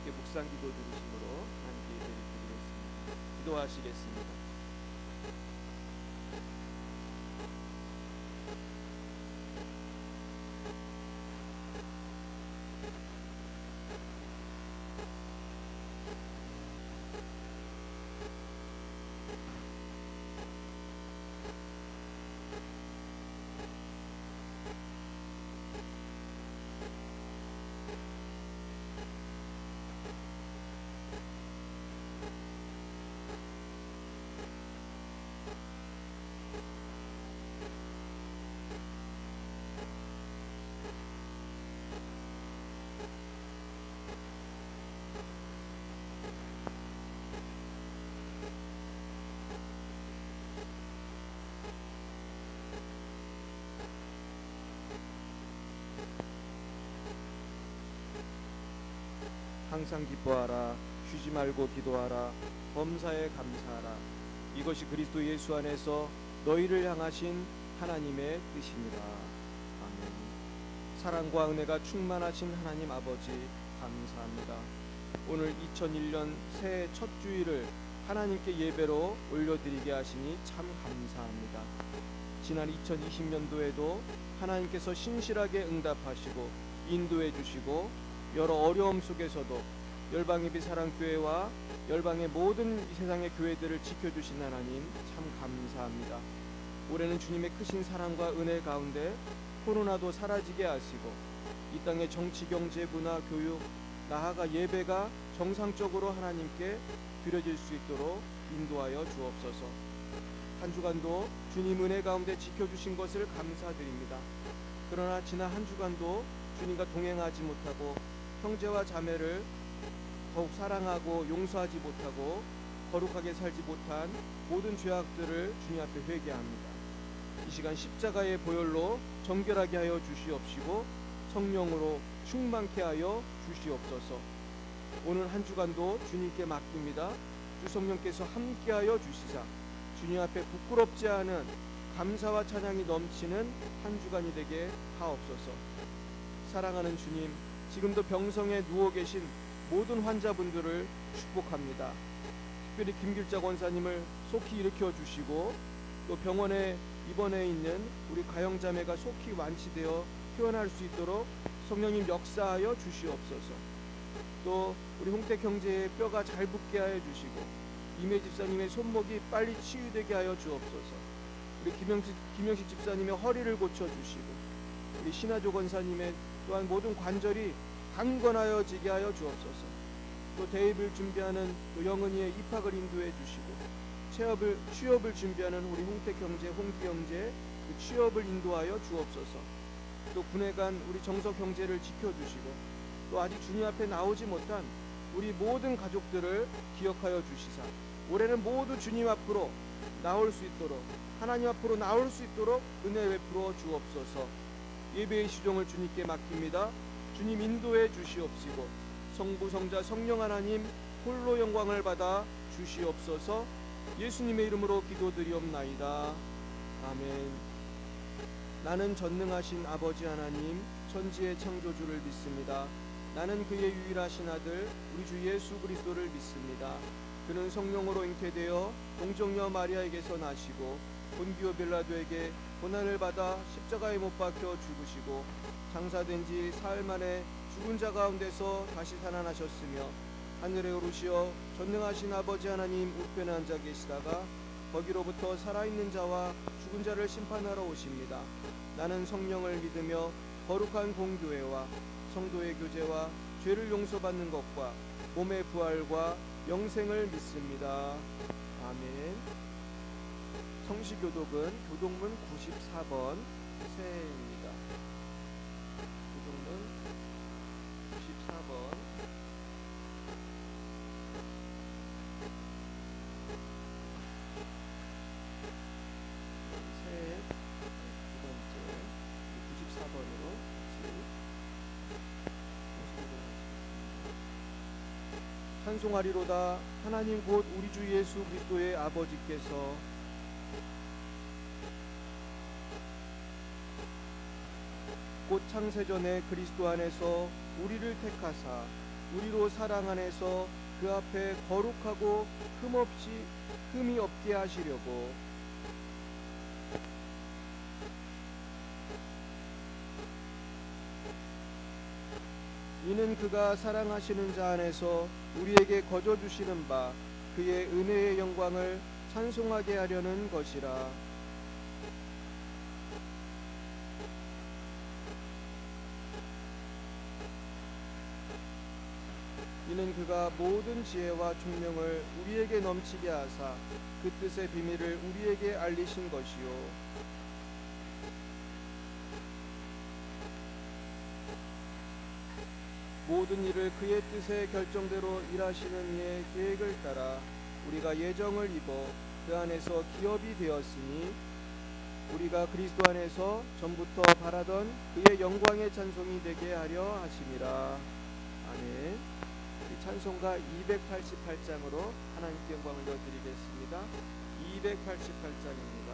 함께 묵상 기도 드리심으로 하나님께 예배를 드리겠습니다. 기도하시겠습니다. 항상 기뻐하라. 쉬지 말고 기도하라. 범사에 감사하라. 이것이 그리스도 예수 안에서 너희를 향하신 하나님의 뜻입니다. 아멘. 사랑과 은혜가 충만하신 하나님 아버지 감사합니다. 오늘 2001년 새해 첫 주일을 하나님께 예배로 올려드리게 하시니 참 감사합니다. 지난 2020년도에도 하나님께서 신실하게 응답하시고 인도해 주시고 여러 어려움 속에서도 열방예비 사랑교회와 열방의 모든 이 세상의 교회들을 지켜주신 하나님 참 감사합니다. 올해는 주님의 크신 사랑과 은혜 가운데 코로나도 사라지게 하시고 이 땅의 정치, 경제, 문화, 교육, 나아가 예배가 정상적으로 하나님께 드려질 수 있도록 인도하여 주옵소서. 한 주간도 주님 은혜 가운데 지켜주신 것을 감사드립니다. 그러나 지난 한 주간도 주님과 동행하지 못하고 형제와 자매를 더욱 사랑하고 용서하지 못하고 거룩하게 살지 못한 모든 죄악들을 주님 앞에 회개합니다. 이 시간 십자가의 보혈로 정결하게 하여 주시옵시고 성령으로 충만케 하여 주시옵소서. 오늘 한 주간도 주님께 맡깁니다. 주 성령께서 함께하여 주시사 주님 앞에 부끄럽지 않은 감사와 찬양이 넘치는 한 주간이 되게 하옵소서. 사랑하는 주님, 지금도 병성에 누워 계신 모든 환자분들을 축복합니다. 특별히 김길자 권사님을 속히 일으켜 주시고 또 병원에 입원해 있는 우리 가영자매가 속히 완치되어 퇴원할 수 있도록 성령님 역사하여 주시옵소서. 또 우리 홍택 형제의 뼈가 잘 붙게 하여 주시고 이매 집사님의 손목이 빨리 치유되게 하여 주옵소서. 우리 김영식 집사님의 허리를 고쳐 주시고 우리 신하조 권사님의 또한 모든 관절이 강건하여지게 하여 주옵소서. 또 대입을 준비하는 또 영은이의 입학을 인도해 주시고 취업을 준비하는 우리 홍택 형제, 홍기 형제 그 취업을 인도하여 주옵소서. 또 군에 간 우리 정석 형제를 지켜주시고 또 아직 주님 앞에 나오지 못한 우리 모든 가족들을 기억하여 주시사 올해는 모두 주님 앞으로 나올 수 있도록 하나님 앞으로 나올 수 있도록 은혜 베풀어 주옵소서. 예배의 시종을 주님께 맡깁니다. 주님 인도해 주시옵시고 성부 성자 성령 하나님 홀로 영광을 받아 주시옵소서. 예수님의 이름으로 기도드리옵나이다. 아멘. 나는 전능하신 아버지 하나님 천지의 창조주를 믿습니다. 나는 그의 유일하신 아들 우리 주 예수 그리스도를 믿습니다. 그는 성령으로 잉태되어 동정녀 마리아에게서 나시고 본디오 빌라도에게 고난을 받아 십자가에 못 박혀 죽으시고 장사된 지 사흘 만에 죽은 자 가운데서 다시 살아나셨으며 하늘에 오르시어 전능하신 아버지 하나님 우편에 앉아 계시다가 거기로부터 살아있는 자와 죽은 자를 심판하러 오십니다. 나는 성령을 믿으며 거룩한 공교회와 성도의 교제와 죄를 용서받는 것과 몸의 부활과 영생을 믿습니다. 아멘. 성시교독은 교독문 94번 새해입니다. 교독문 94번 새해 두 번째 94번으로 찬송하리로다. 하나님 곧 우리 주 예수 그리스도의 아버지께서 곧 창세전에 그리스도 안에서 우리를 택하사 우리로 사랑 안에서 그 앞에 거룩하고 흠이 없게 하시려고 이는 그가 사랑하시는 자 안에서 우리에게 거저 주시는 바 그의 은혜의 영광을 찬송하게 하려는 것이라. 이는 그가 모든 지혜와 총명을 우리에게 넘치게 하사 그 뜻의 비밀을 우리에게 알리신 것이요 모든 일을 그의 뜻의 결정대로 일하시는 이의 계획을 따라 우리가 예정을 입어 그 안에서 기업이 되었으니 우리가 그리스도 안에서 전부터 바라던 그의 영광의 찬송이 되게 하려 하심이라. 아멘. 찬송가 288장으로 하나님께 영광을 드리겠습니다. 288장입니다.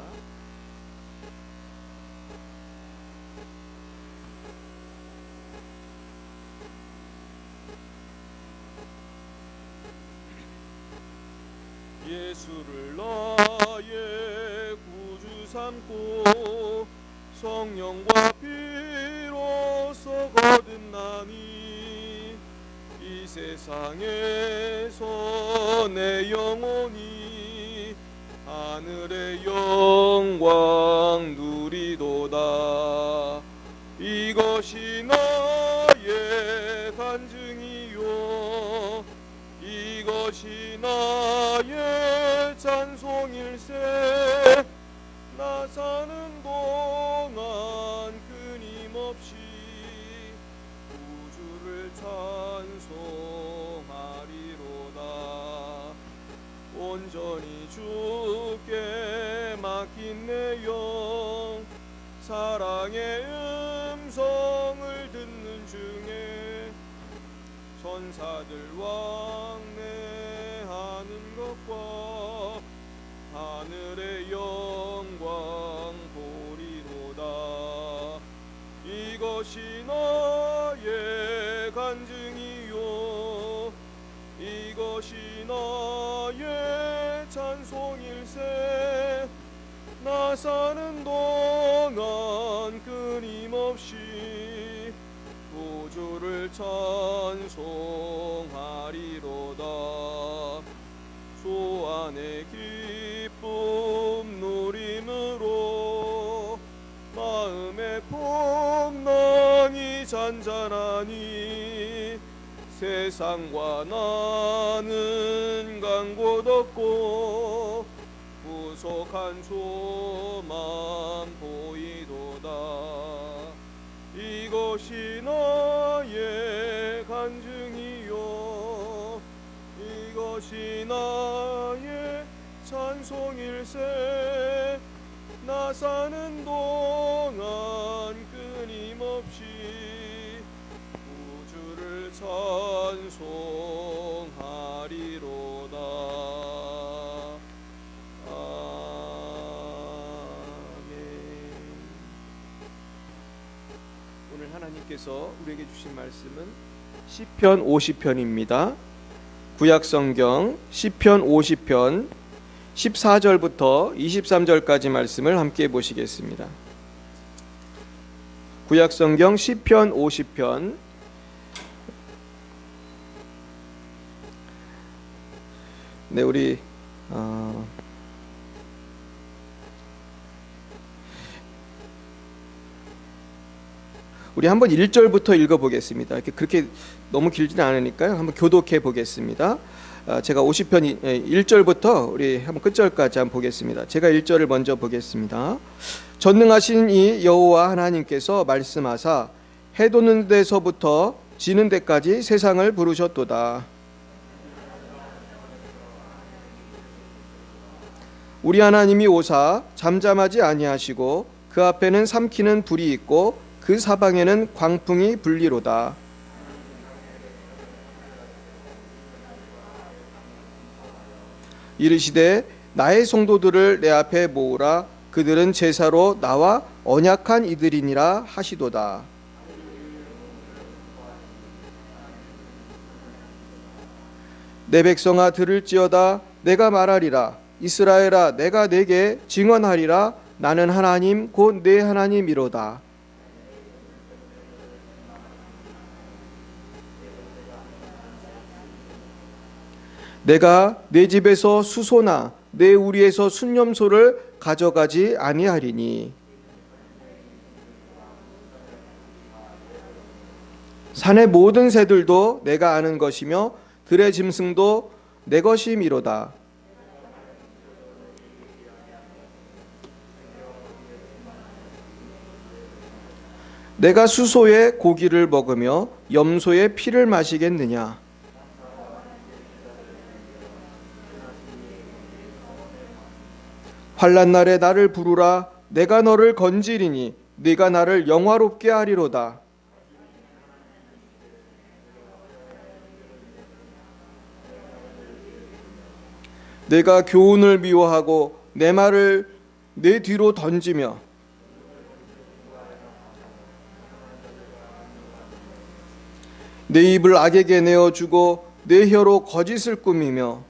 예수를 나의 구주 삼고 성령과 피로써 거듭나니 이 세상에서 내 영혼이 하늘의 영광 누리도다. 이것이 나의 간증이요 이것이 나의 찬송일세. 나 사는 동안 끊임없이 구주를 찬송하리로다. 온전히 주께 맡긴 내 영 사랑의 음성을 듣는 중에 천사들 왕래하는 것과 하늘의 영광 보리로다. 이것이 나의 간증이요 이것이 나의 찬송일세. 나 사는 동안 끊임없이 구주를 찬송하리로다. 주 안의 기쁨 누림으로 마음의 풍랑이 잔잔하니 세상과 나는 간 곳 없고 구속한 소망 보이도다. 이것이 나의 간증이요 이것이 나의 찬송일세. 나 사는 동안 끊임없이 구주를 찬송하리로다. 오늘 하나님께서 우리에게 주신 말씀은 시편 50편입니다. 구약성경 시편 50편 14절부터 23절까지 말씀을 함께 보시겠습니다. 구약성경 시편 50편 네, 우리 한번 1절부터 읽어보겠습니다. 그렇게 너무 길지는 않으니까요. 한번 교독해 보겠습니다. 제가 50편 1절부터 우리 한번 끝절까지 한번 보겠습니다. 제가 1절을 먼저 보겠습니다. 전능하신 이 여호와 하나님께서 말씀하사 해 돋는 데서부터 지는 데까지 세상을 부르셨도다. 우리 하나님이 오사 잠잠하지 아니하시고 그 앞에는 삼키는 불이 있고 그 사방에는 광풍이 불리로다. 이르시되 나의 성도들을 내 앞에 모으라. 그들은 제사로 나와 언약한 이들이니라 하시도다. 내 백성아 들을지어다. 내가 말하리라. 이스라엘아 내가 내게 증언하리라. 나는 하나님 곧 내 하나님이로다. 내가 내 집에서 수소나 내 우리에서 순념소를 가져가지 아니하리니 산의 모든 새들도 내가 아는 것이며 들의 짐승도 내 것이미로다. 내가 수소의 고기를 먹으며 염소의 피를 마시겠느냐? 환난 날에 나를 부르라. 내가 너를 건지리니 네가 나를 영화롭게 하리로다. 내가 교훈을 미워하고 내 말을 내 뒤로 던지며 내 입을 악에게 내어주고 내 혀로 거짓을 꾸미며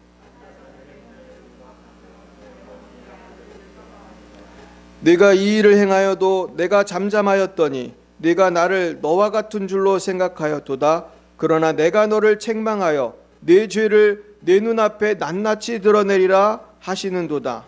내가 이 일을 행하여도 내가 잠잠하였더니 네가 나를 너와 같은 줄로 생각하였도다. 그러나 내가 너를 책망하여 내 죄를 내 눈앞에 낱낱이 드러내리라 하시는도다.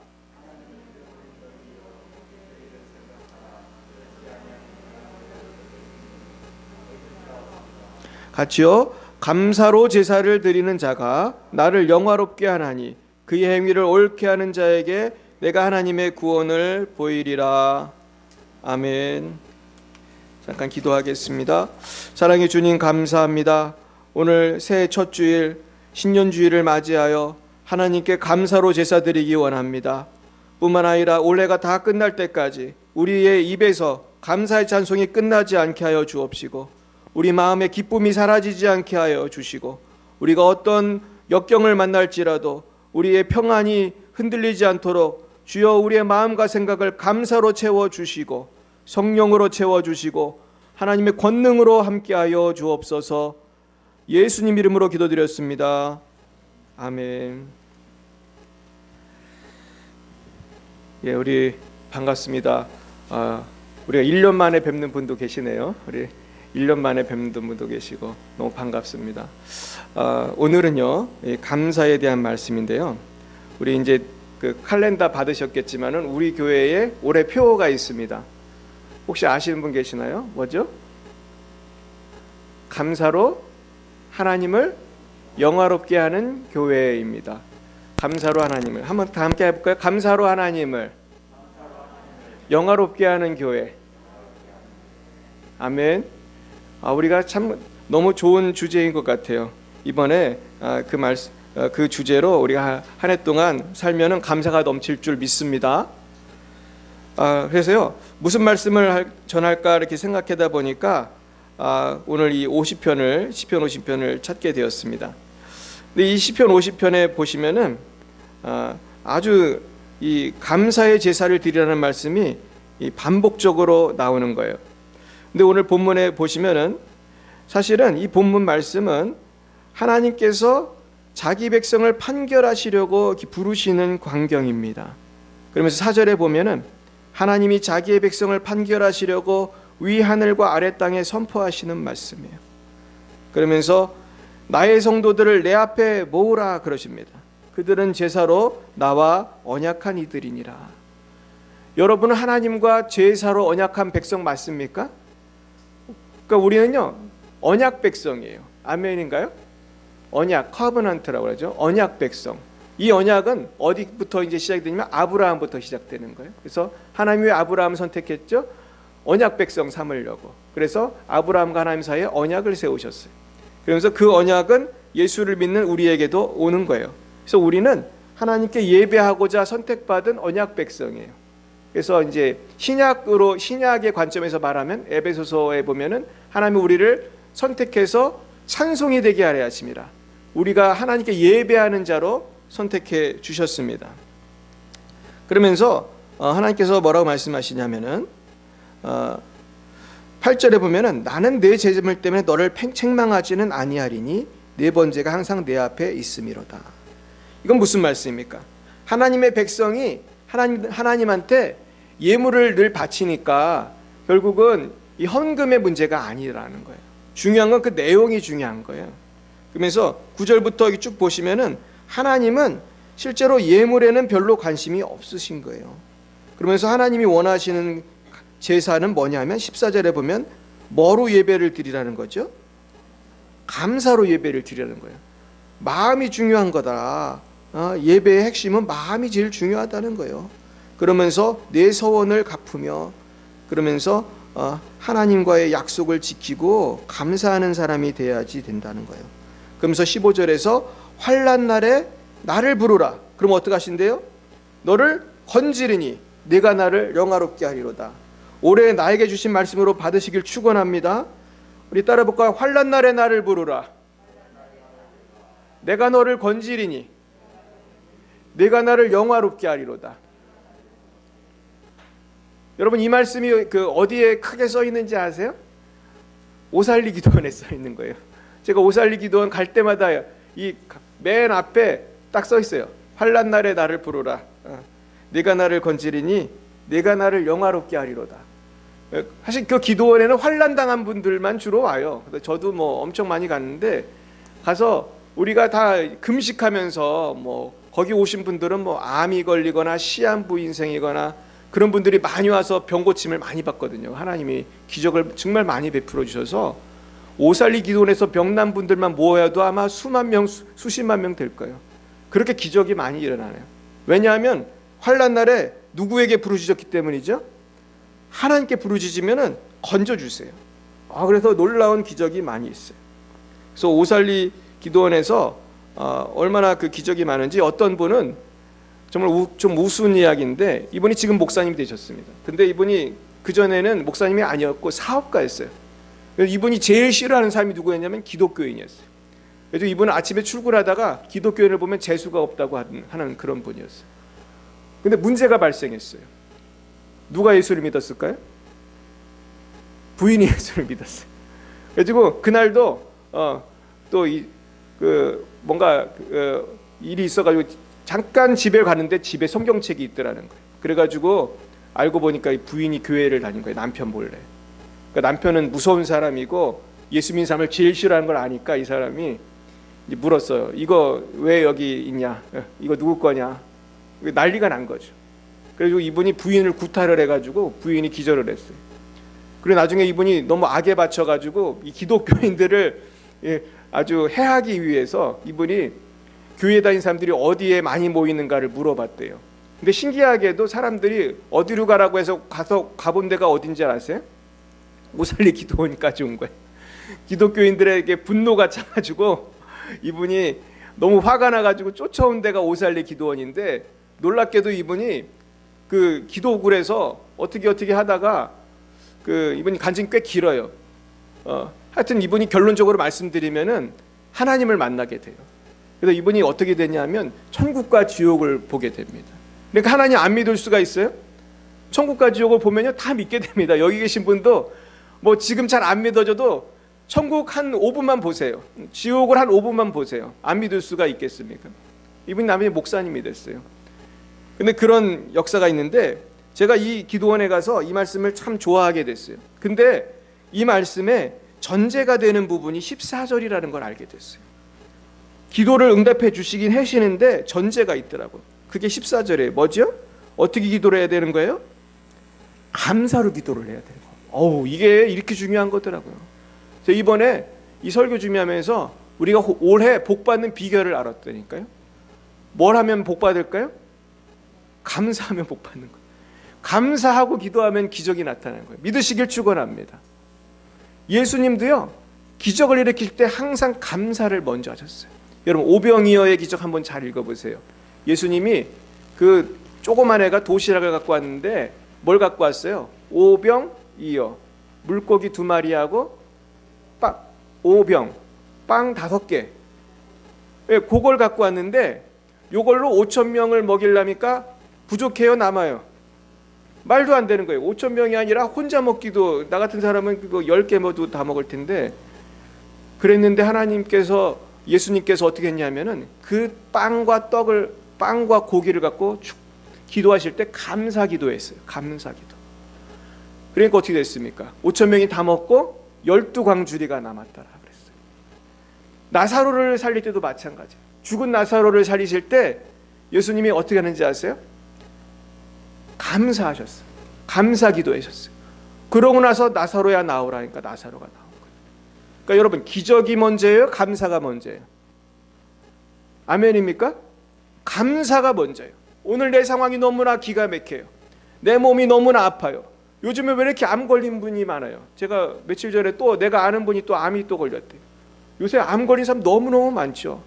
같이요. 감사로 제사를 드리는 자가 나를 영화롭게 하나니 그의 행위를 옳게 하는 자에게 내가 하나님의 구원을 보이리라. 아멘. 잠깐 기도하겠습니다. 사랑의 주님 감사합니다. 오늘 새해 첫 주일 신년주일을 맞이하여 하나님께 감사로 제사 드리기 원합니다. 뿐만 아니라 올해가 다 끝날 때까지 우리의 입에서 감사의 찬송이 끝나지 않게 하여 주옵시고 우리 마음의 기쁨이 사라지지 않게 하여 주시고 우리가 어떤 역경을 만날지라도 우리의 평안이 흔들리지 않도록 주여 우리의 마음과 생각을 감사로 채워주시고 성령으로 채워주시고 하나님의 권능으로 함께하여 주옵소서. 예수님 이름으로 기도드렸습니다. 아멘. 예, 우리 반갑습니다. 우리가 1년 만에 뵙는 분도 계시네요. 우리 1년 만에 뵙는 분도 계시고 너무 반갑습니다. 오늘은요 감사에 대한 말씀인데요. 우리 이제 그 칼렌더 받으셨겠지만은 우리 교회에 올해 표어가 있습니다. 혹시 아시는 분 계시나요? 뭐죠? 감사로 하나님을 영화롭게 하는 교회입니다. 감사로 하나님을 한번 다 함께 해볼까요? 감사로 하나님을 영화롭게 하는 교회. 아멘. 우리가 참 너무 좋은 주제인 것 같아요. 이번에 그 주제로 우리가 한 해 동안 살면은 감사가 넘칠 줄 믿습니다. 그래서요 무슨 말씀을 전할까 이렇게 생각하다 보니까 오늘 이 50편을 시편 50편을 찾게 되었습니다. 근데 이 시편 50편에 보시면은 아주 이 감사의 제사를 드리라는 말씀이 반복적으로 나오는 거예요. 근데 오늘 본문에 보시면은 사실은 이 본문 말씀은 하나님께서 자기 백성을 판결하시려고 부르시는 광경입니다. 그러면서 4절에 보면은 하나님이 자기의 백성을 판결하시려고 위 하늘과 아래 땅에 선포하시는 말씀이에요. 그러면서 나의 성도들을 내 앞에 모으라 그러십니다. 그들은 제사로 나와 언약한 이들이니라. 여러분은 하나님과 제사로 언약한 백성 맞습니까? 그러니까 우리는요 언약 백성이에요. 아멘인가요? 언약, 커버넌트라고 하죠. 언약 백성. 이 언약은 어디부터 이제 시작되냐면 아브라함부터 시작되는 거예요. 그래서 하나님이 아브라함을 선택했죠. 언약 백성 삼으려고. 그래서 아브라함과 하나님 사이에 언약을 세우셨어요. 그러면서 그 언약은 예수를 믿는 우리에게도 오는 거예요. 그래서 우리는 하나님께 예배하고자 선택받은 언약 백성이에요. 그래서 이제 신약의 관점에서 말하면 에베소서에 보면은 하나님이 우리를 선택해서 찬송이 되게 하려 하십니다. 우리가 하나님께 예배하는 자로 선택해 주셨습니다. 그러면서 하나님께서 뭐라고 말씀하시냐면은 8절에 보면은 나는 내 재물 때문에 너를 책망하지는 아니하리니 네 번째가 항상 내 앞에 있음이로다. 이건 무슨 말씀입니까? 하나님의 백성이 하나님한테 예물을 늘 바치니까 결국은 이 헌금의 문제가 아니라는 거예요. 중요한 건 그 내용이 중요한 거예요. 그러면서 9절부터 쭉 보시면은 하나님은 실제로 예물에는 별로 관심이 없으신 거예요. 그러면서 하나님이 원하시는 제사는 뭐냐면 14절에 보면 뭐로 예배를 드리라는 거죠? 감사로 예배를 드리라는 거예요. 마음이 중요한 거다. 예배의 핵심은 마음이 제일 중요하다는 거예요. 그러면서 내 서원을 갚으며 그러면서 하나님과의 약속을 지키고 감사하는 사람이 돼야지 된다는 거예요. 그러면서 15절에서 환난 날에 나를 부르라. 그럼 어떻게 하신대요? 너를 건지리니 내가 나를 영화롭게 하리로다. 올해 나에게 주신 말씀으로 받으시길 축원합니다. 우리 따라 볼까요? 환난 날에 나를 부르라. 내가 너를 건지리니 내가 나를 영화롭게 하리로다. 여러분 이 말씀이 어디에 크게 써 있는지 아세요? 오살리 기도원에 써 있는 거예요. 제가 오살리 기도원 갈 때마다 이 맨 앞에 딱 써 있어요. 환난 날에 나를 부르라. 내가 나를 건지리니 내가 나를 영화롭게 하리로다. 사실 그 기도원에는 환난 당한 분들만 주로 와요. 저도 뭐 엄청 많이 갔는데 가서 우리가 다 금식하면서 뭐 거기 오신 분들은 뭐 암이 걸리거나 시한부 인생이거나 그런 분들이 많이 와서 병 고침을 많이 받거든요. 하나님이 기적을 정말 많이 베풀어 주셔서 오살리 기도원에서 병난 분들만 모여도 아마 수만 명, 수십만 명 될 거예요. 그렇게 기적이 많이 일어나요. 왜냐하면 환난 날에 누구에게 부르짖었기 때문이죠? 하나님께 부르짖으면은 건져 주세요. 그래서 놀라운 기적이 많이 있어요. 그래서 오살리 기도원에서 얼마나 그 기적이 많은지 어떤 분은 정말 좀 우스운 이야기인데 이분이 지금 목사님이 되셨습니다. 근데 이분이 그전에는 목사님이 아니었고 사업가였어요. 그래서 이분이 제일 싫어하는 사람이 누구였냐면 기독교인이었어요. 그래서 이분은 아침에 출근하다가 기독교인을 보면 재수가 없다고 하는 그런 분이었어요. 근데 문제가 발생했어요. 누가 예수를 믿었을까요? 부인이 예수를 믿었어요. 그래가지고 그날도 또 뭔가 일이 있어가지고 잠깐 집에 가는데 집에 성경책이 있더라는 거예요. 그래가지고 알고 보니까 이 부인이 교회를 다닌 거예요. 남편 몰래. 그러니까 남편은 무서운 사람이고 예수 믿는 사람을 제일 싫어하는 걸 아니까 이 사람이 이제 물었어요. 이거 왜 여기 있냐? 이거 누구 거냐? 난리가 난 거죠. 그래서 이분이 부인을 구타를 해가지고 부인이 기절을 했어요. 그리고 나중에 이분이 너무 악에 받쳐가지고 이 기독교인들을 아주 해하기 위해서 이분이 교회 다닌 사람들이 어디에 많이 모이는가를 물어봤대요. 근데 신기하게도 사람들이 어디로 가라고 해서 가본 데가 어딘지 아세요? 오살리 기도원까지 온 거예요. 기독교인들에게 분노가 차가지고 이분이 너무 화가 나가지고 쫓아온 데가 오살리 기도원인데 놀랍게도 이분이 그 기도굴에서 어떻게 하다가 이분이 간증이 꽤 길어요. 하여튼 이분이 결론적으로 말씀드리면은 하나님을 만나게 돼요. 그래서 이분이 어떻게 되냐면 천국과 지옥을 보게 됩니다. 그러니까 하나님 안 믿을 수가 있어요? 천국과 지옥을 보면요 다 믿게 됩니다. 여기 계신 분도 뭐 지금 잘 안 믿어져도 천국 한 5분만 보세요. 지옥을 한 5분만 보세요. 안 믿을 수가 있겠습니까? 이분이 나중에 목사님이 됐어요. 근데 그런 역사가 있는데 제가 이 기도원에 가서 이 말씀을 참 좋아하게 됐어요. 근데 이 말씀에 전제가 되는 부분이 14절이라는 걸 알게 됐어요. 기도를 응답해 주시긴 하시는데 전제가 있더라고요. 그게 14절에 뭐죠? 어떻게 기도를 해야 되는 거예요? 감사로 기도를 해야 되는 거예요. 이게 이렇게 중요한 거더라고요. 그래서 이번에 이 설교 준비하면서 우리가 올해 복 받는 비결을 알았다니까요. 뭘 하면 복 받을까요? 감사하면 복 받는 거예요. 감사하고 기도하면 기적이 나타나는 거예요. 믿으시길 축원합니다. 예수님도요 기적을 일으킬 때 항상 감사를 먼저 하셨어요. 여러분 오병이어의 기적 한번 잘 읽어보세요. 예수님이 그 조그만 애가 도시락을 갖고 왔는데 뭘 갖고 왔어요? 오병이어, 물고기 2마리하고 오병, 빵 5개. 그걸 갖고 왔는데 이걸로 5,000명을 먹이려니까 부족해요, 남아요? 말도 안 되는 거예요. 5,000명이 아니라 혼자 먹기도 나 같은 사람은 그거 10개 먹어도 다 먹을 텐데 그랬는데 하나님께서 예수님께서 어떻게 했냐면은 그 빵과 고기를 갖고 기도하실 때 감사 기도했어요. 감사 기도. 그러니까 어떻게 됐습니까? 5천 명이 다 먹고 12광주리가 남았더라 그랬어요. 나사로를 살릴 때도 마찬가지예요. 죽은 나사로를 살리실 때 예수님이 어떻게 하는지 아세요? 감사하셨어요. 감사 기도하셨어요. 그러고 나서 나사로야 나오라니까 나사로가 나온 거예요. 그러니까 여러분, 기적이 먼저예요? 감사가 먼저예요? 아멘입니까? 감사가 먼저예요. 오늘 내 상황이 너무나 기가 막혀요. 내 몸이 너무나 아파요. 요즘에 왜 이렇게 암 걸린 분이 많아요? 제가 며칠 전에 또 내가 아는 분이 또 암이 또 걸렸대요. 요새 암 걸린 사람 너무너무 많죠.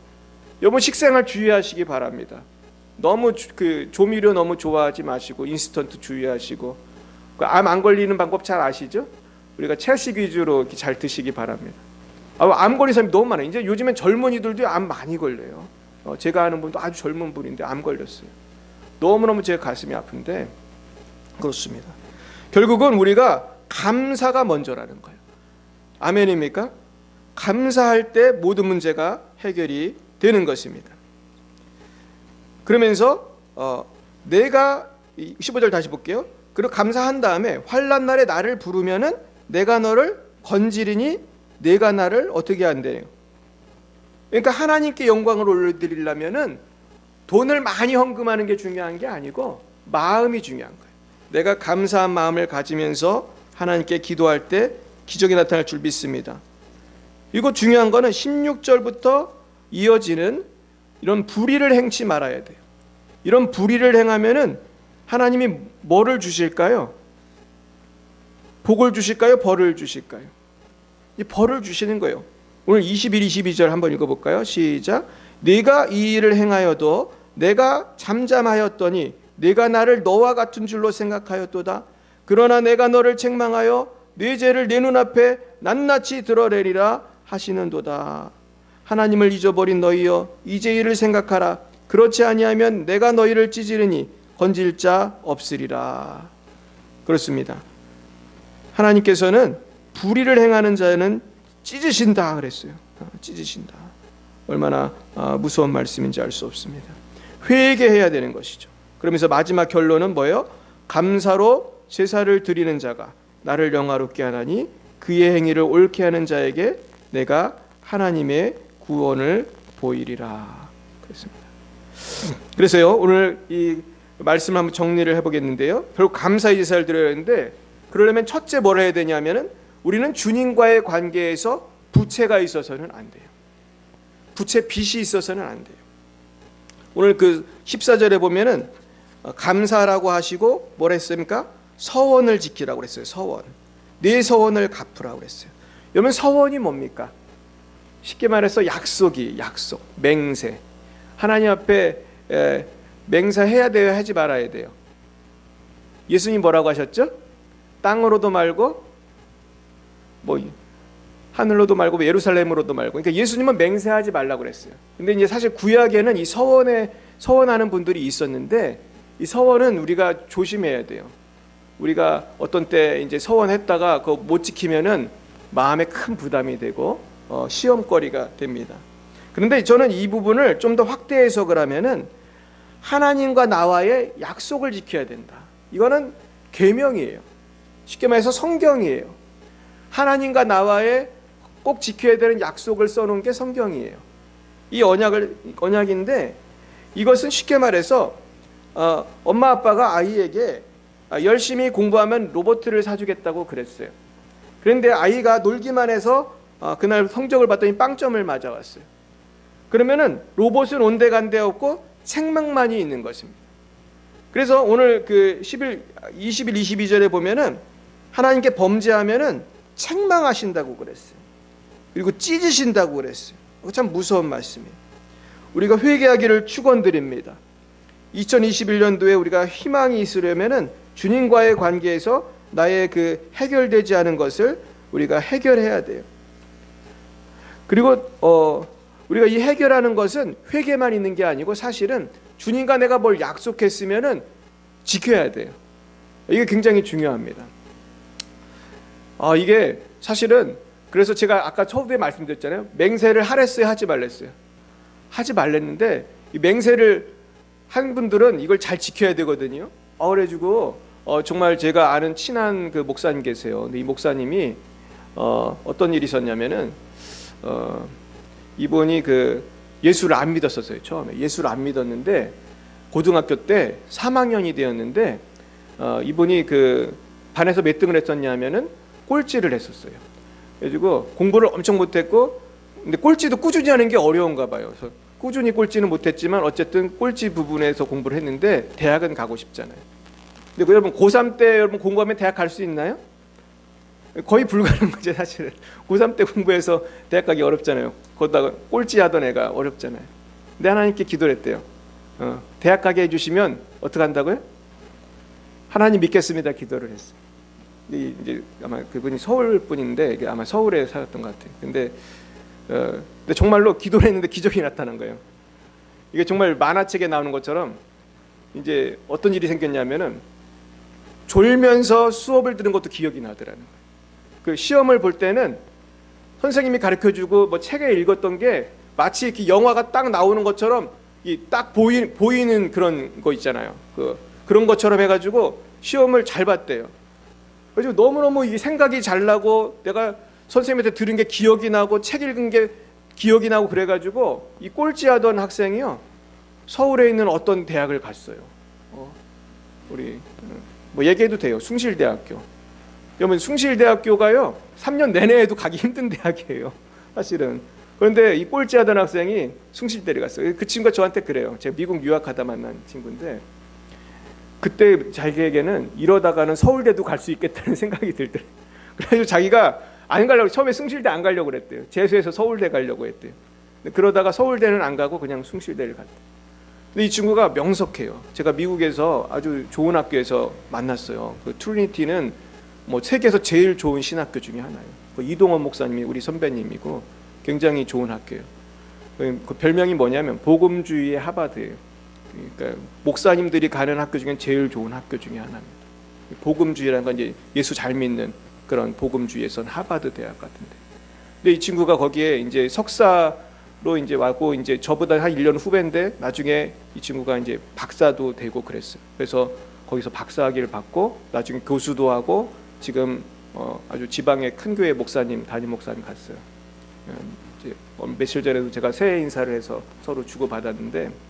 여러분, 식생활 주의하시기 바랍니다. 너무 조미료 너무 좋아하지 마시고 인스턴트 주의하시고, 암 안 걸리는 방법 잘 아시죠? 우리가 채식 위주로 이렇게 잘 드시기 바랍니다. 암 걸린 사람이 너무 많아요. 이제 요즘엔 젊은이들도 암 많이 걸려요. 제가 아는 분도 아주 젊은 분인데 암 걸렸어요. 너무너무 제가 가슴이 아픈데 그렇습니다. 결국은 우리가 감사가 먼저라는 거예요. 아멘입니까? 감사할 때 모든 문제가 해결이 되는 것입니다. 그러면서 내가 15절 다시 볼게요. 그리고 감사한 다음에 환난 날에 나를 부르면은 내가 너를 건지리니 내가 나를 어떻게 한대요? 그러니까 하나님께 영광을 올려드리려면은 돈을 많이 헌금하는 게 중요한 게 아니고 마음이 중요한 거예요. 내가 감사한 마음을 가지면서 하나님께 기도할 때 기적이 나타날 줄 믿습니다. 이거 중요한 거는 16절부터 이어지는 이런 불의를 행치 말아야 돼요. 이런 불의를 행하면은 하나님이 뭐를 주실까요? 복을 주실까요? 벌을 주실까요? 이 벌을 주시는 거예요. 오늘 21, 22절 한번 읽어볼까요? 시작. 네가 이 일을 행하여도 내가 잠잠하였더니 네가 나를 너와 같은 줄로 생각하였도다. 그러나 내가 너를 책망하여 네 죄를 내 눈앞에 낱낱이 드러내리라 하시는도다. 하나님을 잊어버린 너희여, 이제 이를 생각하라. 그렇지 아니하면 내가 너희를 찢으리니 건질 자 없으리라. 그렇습니다. 하나님께서는 불의를 행하는 자는 찢으신다 그랬어요. 찢으신다. 얼마나 무서운 말씀인지 알 수 없습니다. 회개해야 되는 것이죠. 그러면서 마지막 결론은 뭐예요? 감사로 제사를 드리는 자가 나를 영화롭게 하나니 그의 행위를 옳게 하는 자에게 내가 하나님의 구원을 보이리라. 그렇습니다. 그래서요, 오늘 이 말씀을 한번 정리를 해보겠는데요. 결국 감사의 제사를 드려야 하는데, 그러려면 첫째 뭘 해야 되냐면은 우리는 주님과의 관계에서 부채가 있어서는 안 돼요. 부채 빚이 있어서는 안 돼요. 오늘 그 14절에 보면은 감사라고 하시고 뭘 했습니까? 서원을 지키라고 그랬어요. 서원. 내 서원을 갚으라고 그랬어요. 여러분, 서원이 뭡니까? 쉽게 말해서 약속, 맹세. 하나님 앞에 맹세해야 돼요, 하지 말아야 돼요? 예수님 뭐라고 하셨죠? 땅으로도 말고 하늘로도 말고 예루살렘으로도 말고. 그러니까 예수님은 맹세하지 말라고 그랬어요. 근데 이제 사실 구약에는 이 서원하는 분들이 있었는데, 이 서원은 우리가 조심해야 돼요. 우리가 어떤 때 이제 서원했다가 그거 못 지키면은 마음에 큰 부담이 되고 시험거리가 됩니다. 그런데 저는 이 부분을 좀 더 확대 해석을 하면은 하나님과 나와의 약속을 지켜야 된다. 이거는 계명이에요. 쉽게 말해서 성경이에요. 하나님과 나와의 꼭 지켜야 되는 약속을 써놓은 게 성경이에요. 이 언약인데, 이것은 쉽게 말해서 엄마 아빠가 아이에게 열심히 공부하면 로봇을 사주겠다고 그랬어요. 그런데 아이가 놀기만 해서 그날 성적을 봤더니 빵점을 맞아왔어요. 그러면은 로봇은 온데간데 없고 책망만이 있는 것입니다. 그래서 오늘 그 21, 22절에 보면은 하나님께 범죄하면은 책망하신다고 그랬어요. 그리고 찢으신다고 그랬어요. 참 무서운 말씀이에요. 우리가 회개하기를 축원드립니다. 2021년도에 우리가 희망이 있으려면은 주님과의 관계에서 나의 그 해결되지 않은 것을 우리가 해결해야 돼요. 그리고 우리가 이 해결하는 것은 회개만 있는 게 아니고 사실은 주님과 내가 뭘 약속했으면은 지켜야 돼요. 이게 굉장히 중요합니다. 이게 사실은 그래서 제가 아까 초두에 말씀드렸잖아요. 맹세를 하랬어요, 하지 말랬어요? 하지 말랬는데 이 맹세를 한 분들은 이걸 잘 지켜야 되거든요. 그래가지고 정말 제가 아는 친한 그 목사님 계세요. 근데 이 목사님이 어떤 일이 있었냐면은 이분이 그 예수를 안 믿었었어요. 처음에 예수를 안 믿었는데 고등학교 때 3학년이 되었는데 이분이 그 반에서 몇 등을 했었냐면은 꼴찌를 했었어요. 그래가지고 공부를 엄청 못했고, 근데 꼴찌도 꾸준히 하는 게 어려운가 봐요. 그래서 꾸준히 꼴찌는 못했지만 어쨌든 꼴찌 부분에서 공부를 했는데 대학은 가고 싶잖아요. 근데 여러분 고3 때 여러분 공부하면 대학 갈 수 있나요? 거의 불가능한 거죠, 사실은. 고3 때 공부해서 대학 가기 어렵잖아요. 거기다가 꼴찌 하던 애가 어렵잖아요. 근데 하나님께 기도를 했대요. 대학 가게 해주시면 어떻게 한다고요? 하나님 믿겠습니다 기도를 했어요. 이제 아마 그분이 서울 분인데 아마 서울에 살았던 것 같아요. 근데 정말로 기도를 했는데 기적이 나타난 거예요. 이게 정말 만화책에 나오는 것처럼 이제 어떤 일이 생겼냐면은 졸면서 수업을 들은 것도 기억이 나더라는 거예요. 그 시험을 볼 때는 선생님이 가르쳐주고 뭐 책에 읽었던 게 마치 이렇게 영화가 딱 나오는 것처럼 이 딱 보이는 그런 거 있잖아요. 그런 것처럼 해가지고 시험을 잘 봤대요. 그래서 너무너무 이 생각이 잘 나고 내가 선생님한테 들은 게 기억이 나고 책 읽은 게 기억이 나고 그래가지고 이 꼴찌하던 학생이요 서울에 있는 어떤 대학을 갔어요. 우리 뭐 얘기해도 돼요. 숭실대학교. 여러분 숭실대학교가요 3년 내내 해도 가기 힘든 대학이에요. 사실은. 그런데 이 꼴찌하던 학생이 숭실대를 갔어요. 그 친구가 저한테 그래요. 제가 미국 유학하다 만난 친구인데 그때 자기에게는 이러다가는 서울대도 갈 수 있겠다는 생각이 들더래요. 그래서 자기가 안 가려고 처음에 숭실대 안 가려고 그랬대요. 재수해서 서울대 가려고 했대요. 근데 그러다가 서울대는 안 가고 그냥 숭실대를 갔대요. 근데 이 친구가 명석해요. 제가 미국에서 아주 좋은 학교에서 만났어요. 그 트리니티는 뭐 세계에서 제일 좋은 신학교 중에 하나예요. 그 이동원 목사님이 우리 선배님이고 굉장히 좋은 학교예요. 그 별명이 뭐냐면 복음주의의 하버드예요. 그러니까 목사님들이 가는 학교 중에 제일 좋은 학교 중에 하나입니다. 복음주의라는 건 이제 예수 잘 믿는 그런 복음주의에선 하버드 대학 같은데. 근데 이 친구가 거기에 이제 석사로 이제 와고 이제 저보다 한 1년 후배인데 나중에 이 친구가 이제 박사도 되고 그랬어요. 그래서 거기서 박사학위를 받고 나중에 교수도 하고 지금 아주 지방의 큰 교회 목사님 담임 목사님 갔어요. 이제 며칠 전에도 제가 새해 인사를 해서 서로 주고 받았는데.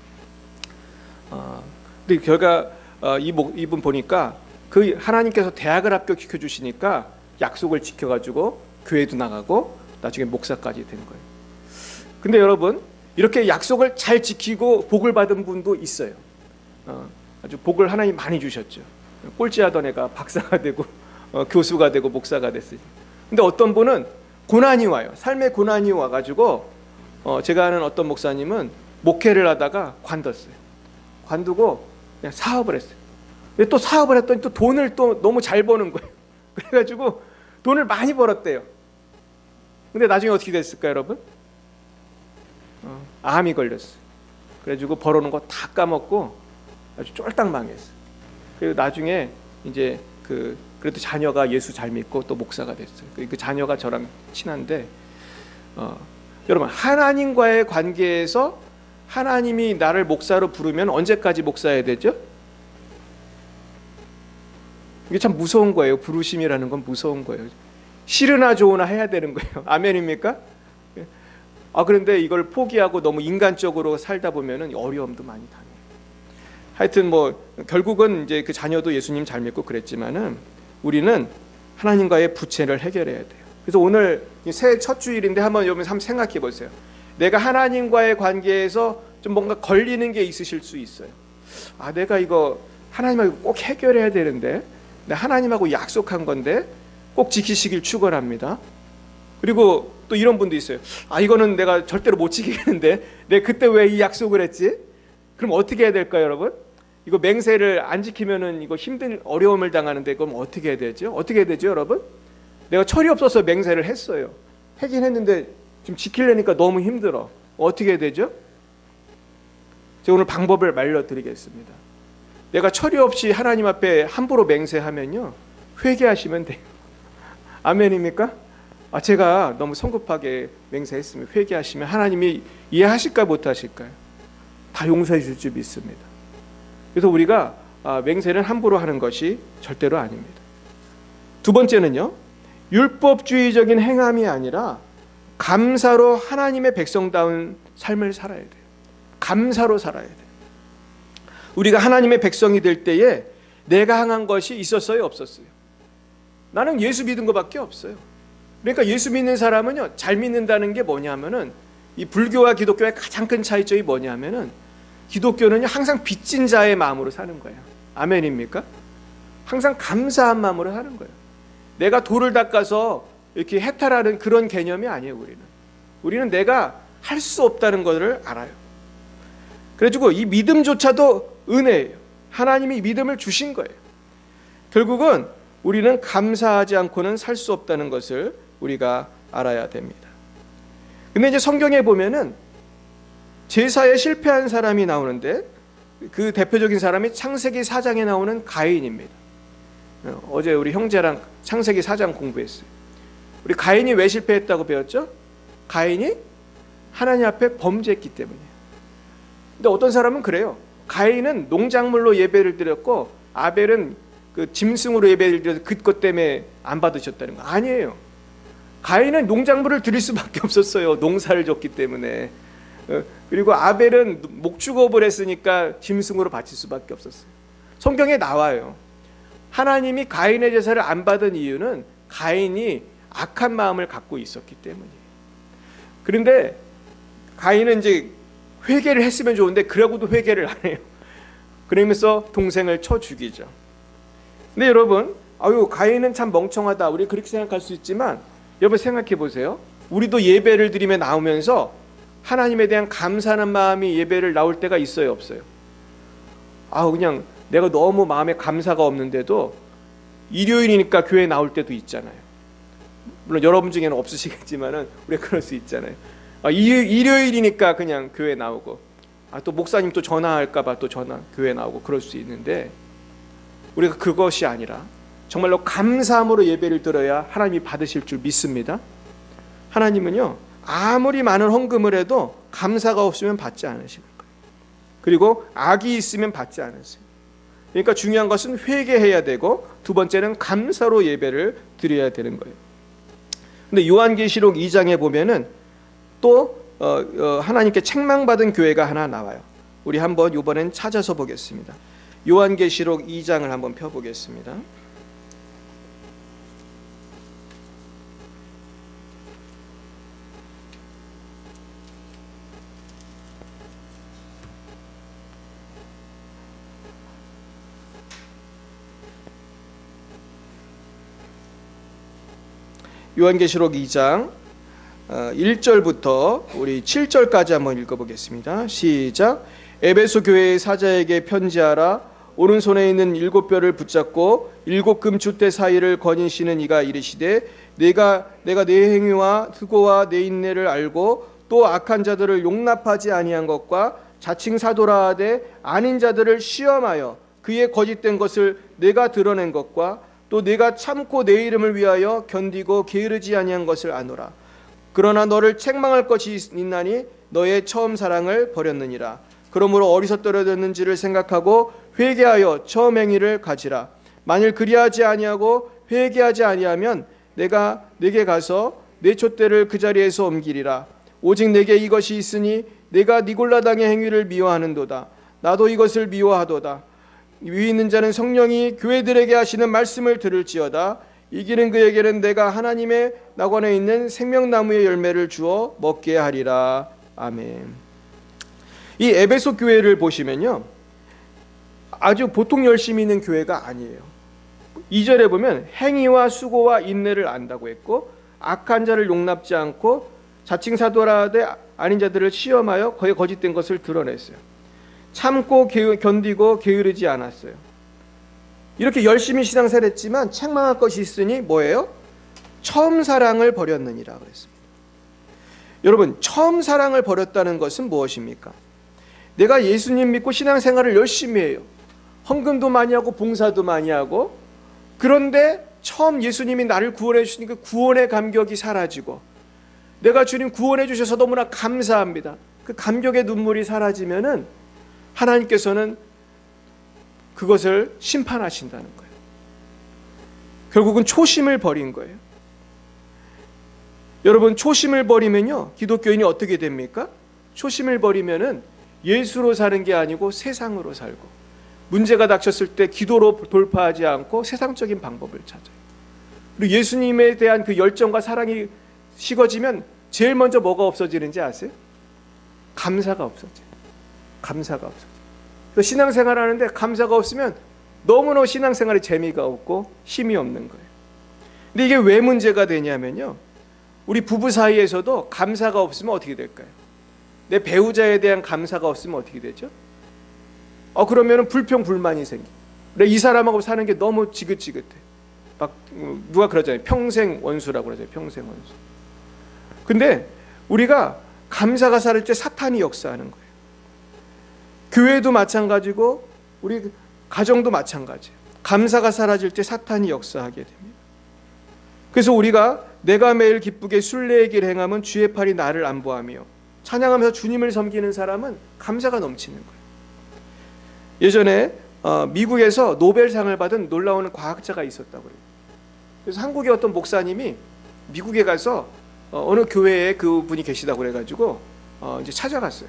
근데 결과 이분 보니까 그 하나님께서 대학을 합격시켜 주시니까 약속을 지켜가지고 교회도 나가고 나중에 목사까지 된 거예요. 근데 여러분 이렇게 약속을 잘 지키고 복을 받은 분도 있어요. 아주 복을 하나님 많이 주셨죠. 꼴찌하던 애가 박사가 되고 교수가 되고 목사가 됐어요. 근데 어떤 분은 고난이 와요. 삶의 고난이 와가지고 제가 아는 어떤 목사님은 목회를 하다가 관뒀어요. 관두고 그냥 사업을 했어요. 근데 또 사업을 했더니 또 돈을 또 너무 잘 버는 거예요. 그래가지고 돈을 많이 벌었대요. 근데 나중에 어떻게 됐을까요, 여러분? 암이 걸렸어요. 그래가지고 벌어놓은 거 다 까먹고 아주 쫄딱 망했어요. 그리고 나중에 이제 그래도 자녀가 예수 잘 믿고 또 목사가 됐어요. 그 자녀가 저랑 친한데 여러분 하나님과의 관계에서 하나님이 나를 목사로 부르면 언제까지 목사해야 되죠? 이게 참 무서운 거예요. 부르심이라는 건 무서운 거예요. 싫으나 좋으나 해야 되는 거예요. 아멘입니까? 그런데 이걸 포기하고 너무 인간적으로 살다 보면은 어려움도 많이 당해요. 하여튼 뭐 결국은 이제 그 자녀도 예수님 잘 믿고 그랬지만은 우리는 하나님과의 부채를 해결해야 돼요. 그래서 오늘 새해 첫 주일인데 한번 생각해 보세요. 내가 하나님과의 관계에서 좀 뭔가 걸리는 게 있으실 수 있어요. 내가 이거 하나님하고 꼭 해결해야 되는데, 내가 하나님하고 약속한 건데 꼭 지키시길 축원합니다. 그리고 또 이런 분도 있어요. 이거는 내가 절대로 못 지키겠는데 내가 그때 왜 이 약속을 했지? 그럼 어떻게 해야 될까요, 여러분? 이거 맹세를 안 지키면은 이거 힘든 어려움을 당하는데 그럼 어떻게 해야 되죠? 어떻게 해야 되죠, 여러분? 내가 철이 없어서 맹세를 했어요. 하긴 했는데 지금 지키려니까 너무 힘들어. 어떻게 해야 되죠? 제가 오늘 방법을 알려드리겠습니다. 내가 철이 없이 하나님 앞에 함부로 맹세하면요 회개하시면 돼요. 아멘입니까? 제가 너무 성급하게 맹세했으면 회개하시면 하나님이 이해하실까 못하실까요? 다 용서해 줄 줄 믿습니다. 그래서 우리가 맹세는 함부로 하는 것이 절대로 아닙니다. 두 번째는요, 율법주의적인 행함이 아니라 감사로 하나님의 백성다운 삶을 살아야 돼요. 감사로 살아야 돼요. 우리가 하나님의 백성이 될 때에 내가 행한 것이 있었어요, 없었어요? 나는 예수 믿은 것밖에 없어요. 그러니까 예수 믿는 사람은요, 잘 믿는다는 게 뭐냐면은, 이 불교와 기독교의 가장 큰 차이점이 뭐냐면은, 기독교는요 항상 빚진 자의 마음으로 사는 거예요. 아멘입니까? 항상 감사한 마음으로 사는 거예요. 내가 돌을 닦아서 이렇게 해탈하는 그런 개념이 아니에요. 우리는 내가 할 수 없다는 것을 알아요. 그래가지고 이 믿음조차도 은혜예요. 하나님이 믿음을 주신 거예요. 결국은 우리는 감사하지 않고는 살 수 없다는 것을 우리가 알아야 됩니다. 근데 이제 성경에 보면은 제사에 실패한 사람이 나오는데, 그 대표적인 사람이 창세기 4장에 나오는 가인입니다. 어제 우리 형제랑 창세기 4장 공부했어요. 우리 가인이 왜 실패했다고 배웠죠? 가인이 하나님 앞에 범죄했기 때문이에요. 근데 어떤 사람은 그래요. 가인은 농작물로 예배를 드렸고 아벨은 그 짐승으로 예배를 드려서 그것 때문에 안 받으셨다는 거 아니에요. 가인은 농작물을 드릴 수밖에 없었어요. 농사를 졌기 때문에. 그리고 아벨은 목축업을 했으니까 짐승으로 바칠 수밖에 없었어요. 성경에 나와요. 하나님이 가인의 제사를 안 받은 이유는 가인이 악한 마음을 갖고 있었기 때문이에요. 그런데 가인은 이제 회개를 했으면 좋은데 그러고도 회개를 안 해요. 그러면서 동생을 쳐 죽이죠. 근데 여러분, 가인은 참 멍청하다, 우리 그렇게 생각할 수 있지만, 여러분 생각해 보세요. 우리도 예배를 드리며 나오면서 하나님에 대한 감사하는 마음이 예배를 나올 때가 있어요, 없어요? 그냥 내가 너무 마음에 감사가 없는데도 일요일이니까 교회 나올 때도 있잖아요. 물론 여러분 중에는 없으시겠지만은 우리가 그럴 수 있잖아요. 일요일이니까 그냥 교회 나오고, 또 목사님 또 전화할까봐 또 교회 나오고 그럴 수 있는데, 우리가 그것이 아니라 정말로 감사함으로 예배를 드려야 하나님이 받으실 줄 믿습니다. 하나님은요 아무리 많은 헌금을 해도 감사가 없으면 받지 않으실 거예요. 그리고 악이 있으면 받지 않으세요. 그러니까 중요한 것은 회개해야 되고, 두 번째는 감사로 예배를 드려야 되는 거예요. 근데 요한계시록 2장에 보면은 또 하나님께 책망받은 교회가 하나 나와요. 우리 한번 이번엔 찾아서 보겠습니다. 요한계시록 2장을 한번 펴보겠습니다. 요한계시록 2장 1절부터 우리 7절까지 한번 읽어보겠습니다. 시작. 에베소 교회의 사자에게 편지하라. 오른손에 있는 7뼈를 붙잡고 7금 주대 사이를 거니시는 이가 이르시되, 내가 내 행위와 수고와 내 인내를 알고 또 악한 자들을 용납하지 아니한 것과 자칭 사도라 하되 아닌 자들을 시험하여 그의 거짓된 것을 내가 드러낸 것과 또 내가 참고 내 이름을 위하여 견디고 게으르지 아니한 것을 아노라. 그러나 너를 책망할 것이 있나니 너의 처음 사랑을 버렸느니라. 그러므로 어디서 떨어졌는지를 생각하고 회개하여 처음 행위를 가지라. 만일 그리하지 아니하고 회개하지 아니하면 내가 내게 가서 내 촛대를 그 자리에서 옮기리라. 오직 내게 이것이 있으니 내가 니골라당의 행위를 미워하는도다. 나도 이것을 미워하도다. 위 있는 자는 성령이 교회들에게 하시는 말씀을 들을지어다. 이기는 그에게는 내가 하나님의 낙원에 있는 생명나무의 열매를 주어 먹게 하리라. 아멘. 이 에베소 교회를 보시면요, 아주 보통 열심히 있는 교회가 아니에요. 2절에 보면 행위와 수고와 인내를 안다고 했고, 악한 자를 용납지 않고 자칭 사도라 하되 아닌 자들을 시험하여 그의 거짓된 것을 드러냈어요. 참고 견디고 게으르지 않았어요. 이렇게 열심히 신앙생활 했지만 책망할 것이 있으니 뭐예요? 처음 사랑을 버렸느니라 그랬습니다. 여러분, 처음 사랑을 버렸다는 것은 무엇입니까? 내가 예수님 믿고 신앙생활을 열심히 해요. 헌금도 많이 하고 봉사도 많이 하고, 그런데 처음 예수님이 나를 구원해 주신 그 구원의 감격이 사라지고 내가 주님 구원해 주셔서 너무나 감사합니다. 그 감격의 눈물이 사라지면은 하나님께서는 그것을 심판하신다는 거예요. 결국은 초심을 버린 거예요. 여러분, 초심을 버리면요, 기독교인이 어떻게 됩니까? 초심을 버리면은 예수로 사는 게 아니고 세상으로 살고, 문제가 닥쳤을 때 기도로 돌파하지 않고 세상적인 방법을 찾아요. 그리고 예수님에 대한 그 열정과 사랑이 식어지면 제일 먼저 뭐가 없어지는지 아세요? 감사가 없어져요. 감사가 없어져요. 그래서 신앙생활 하는데 감사가 없으면 너무너무 신앙생활에 재미가 없고 힘이 없는 거예요. 근데 이게 왜 문제가 되냐면요, 우리 부부 사이에서도 감사가 없으면 어떻게 될까요? 내 배우자에 대한 감사가 없으면 어떻게 되죠? 그러면은 불평불만이 생겨. 그래, 이 사람하고 사는 게 너무 지긋지긋해. 막 누가 그러잖아요. 평생 원수라고 그러잖아요. 평생 원수. 근데 우리가 감사가 사라질 때 사탄이 역사하는 거예요. 교회도 마찬가지고 우리 가정도 마찬가지예요. 감사가 사라질 때 사탄이 역사하게 됩니다. 그래서 우리가 내가 매일 기쁘게 순례의 길 행함은 주의 팔이 나를 안보하며, 찬양하면서 주님을 섬기는 사람은 감사가 넘치는 거예요. 예전에 미국에서 노벨상을 받은 놀라운 과학자가 있었다고 해요. 그래서 한국의 어떤 목사님이 미국에 가서 어느 교회에 그분이 계시다고 그래가지고 이제 찾아갔어요.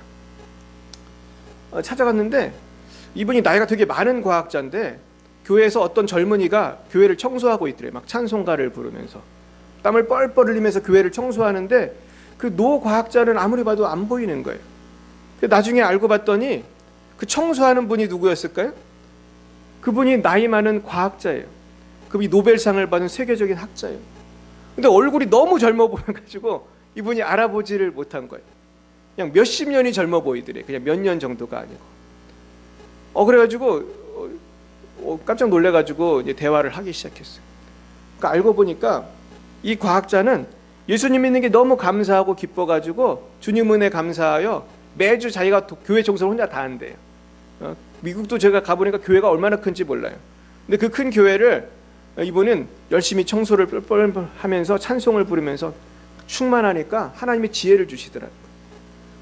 찾아갔는데 이분이 나이가 되게 많은 과학자인데 교회에서 어떤 젊은이가 교회를 청소하고 있더래요. 막 찬송가를 부르면서 땀을 뻘뻘 흘리면서 교회를 청소하는데 그 노 과학자는 아무리 봐도 안 보이는 거예요. 나중에 알고 봤더니 그 청소하는 분이 누구였을까요? 그분이 나이 많은 과학자예요. 그분이 노벨상을 받은 세계적인 학자예요. 근데 얼굴이 너무 젊어 보여가지고 이분이 알아보지를 못한 거예요. 그냥 몇십 년이 젊어 보이더래. 그냥 몇 년 정도가 아니고. 그래가지고 깜짝 놀래가지고 이제 대화를 하기 시작했어요. 그러니까 알고 보니까 이 과학자는 예수님 믿는 게 너무 감사하고 기뻐가지고 주님 은혜 감사하여 매주 자기가 교회 청소를 혼자 다 한대요. 미국도 제가 가보니까 교회가 얼마나 큰지 몰라요. 근데 그 큰 교회를 이분은 열심히 청소를 뻘뻘 하면서 찬송을 부르면서 충만하니까 하나님이 지혜를 주시더라고요.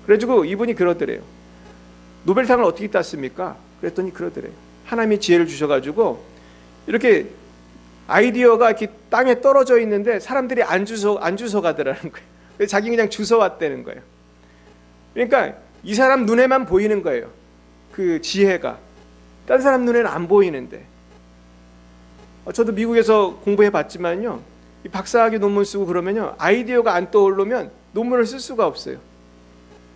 그래가지고 이분이 그러더래요. 노벨상을 어떻게 땄습니까? 그랬더니 그러더래요. 하나님이 지혜를 주셔가지고 이렇게 아이디어가 이렇게 땅에 떨어져 있는데 사람들이 안 주워 가더라는 거예요. 그래서 자기 그냥 주워 왔다는 거예요. 그러니까 이 사람 눈에만 보이는 거예요. 그 지혜가. 다른 사람 눈에는 안 보이는데. 저도 미국에서 공부해 봤지만요, 이 박사학위 논문 쓰고 그러면요, 아이디어가 안 떠오르면 논문을 쓸 수가 없어요.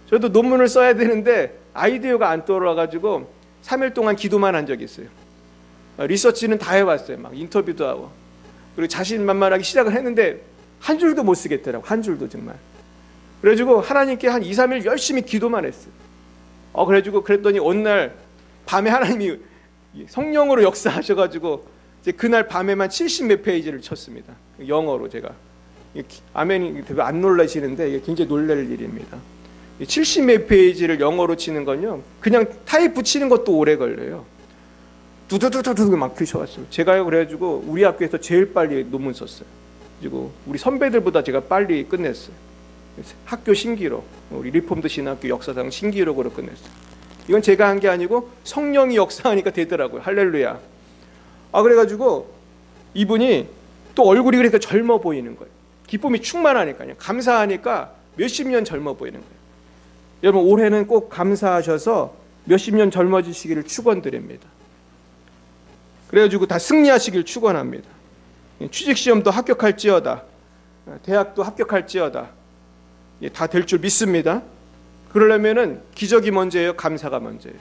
저도 논문을 써야 되는데 아이디어가 안 떠올라가지고 3일 동안 기도만 한 적이 있어요. 리서치는 다 해봤어요. 막 인터뷰도 하고. 그리고 자신만만하게 시작을 했는데 한 줄도 못 쓰겠더라고. 한 줄도 정말. 그래가지고 하나님께 한 2, 3일 열심히 기도만 했어요. 그래가지고 그랬더니 어느 날 밤에 하나님이 성령으로 역사하셔가지고 이제 그날 밤에만 70몇 페이지를 쳤습니다. 영어로 제가. 아멘이 되게 안 놀라시는데 이게 굉장히 놀랄 일입니다. 70몇 페이지를 영어로 치는 건요, 그냥 타입 치는 것도 오래 걸려요. 두두두두두 막 치셔왔어요. 제가요, 그래가지고 우리 학교에서 제일 빨리 논문 썼어요. 그리고 우리 선배들보다 제가 빨리 끝냈어요. 학교 신기록, 우리 리폼드 신학교 역사상 신기록으로 끝냈어요. 이건 제가 한 게 아니고 성령이 역사하니까 되더라고요. 할렐루야. 그래가지고 이분이 또 얼굴이 그러니까 젊어 보이는 거예요. 기쁨이 충만하니까요. 감사하니까 몇십 년 젊어 보이는 거예요. 여러분, 올해는 꼭 감사하셔서 몇십 년 젊어지시기를 축원드립니다. 그래가지고 다 승리하시길 축원합니다. 취직시험도 합격할지어다, 대학도 합격할지어다, 다 될 줄 믿습니다. 그러려면은 기적이 먼저예요, 감사가 먼저예요?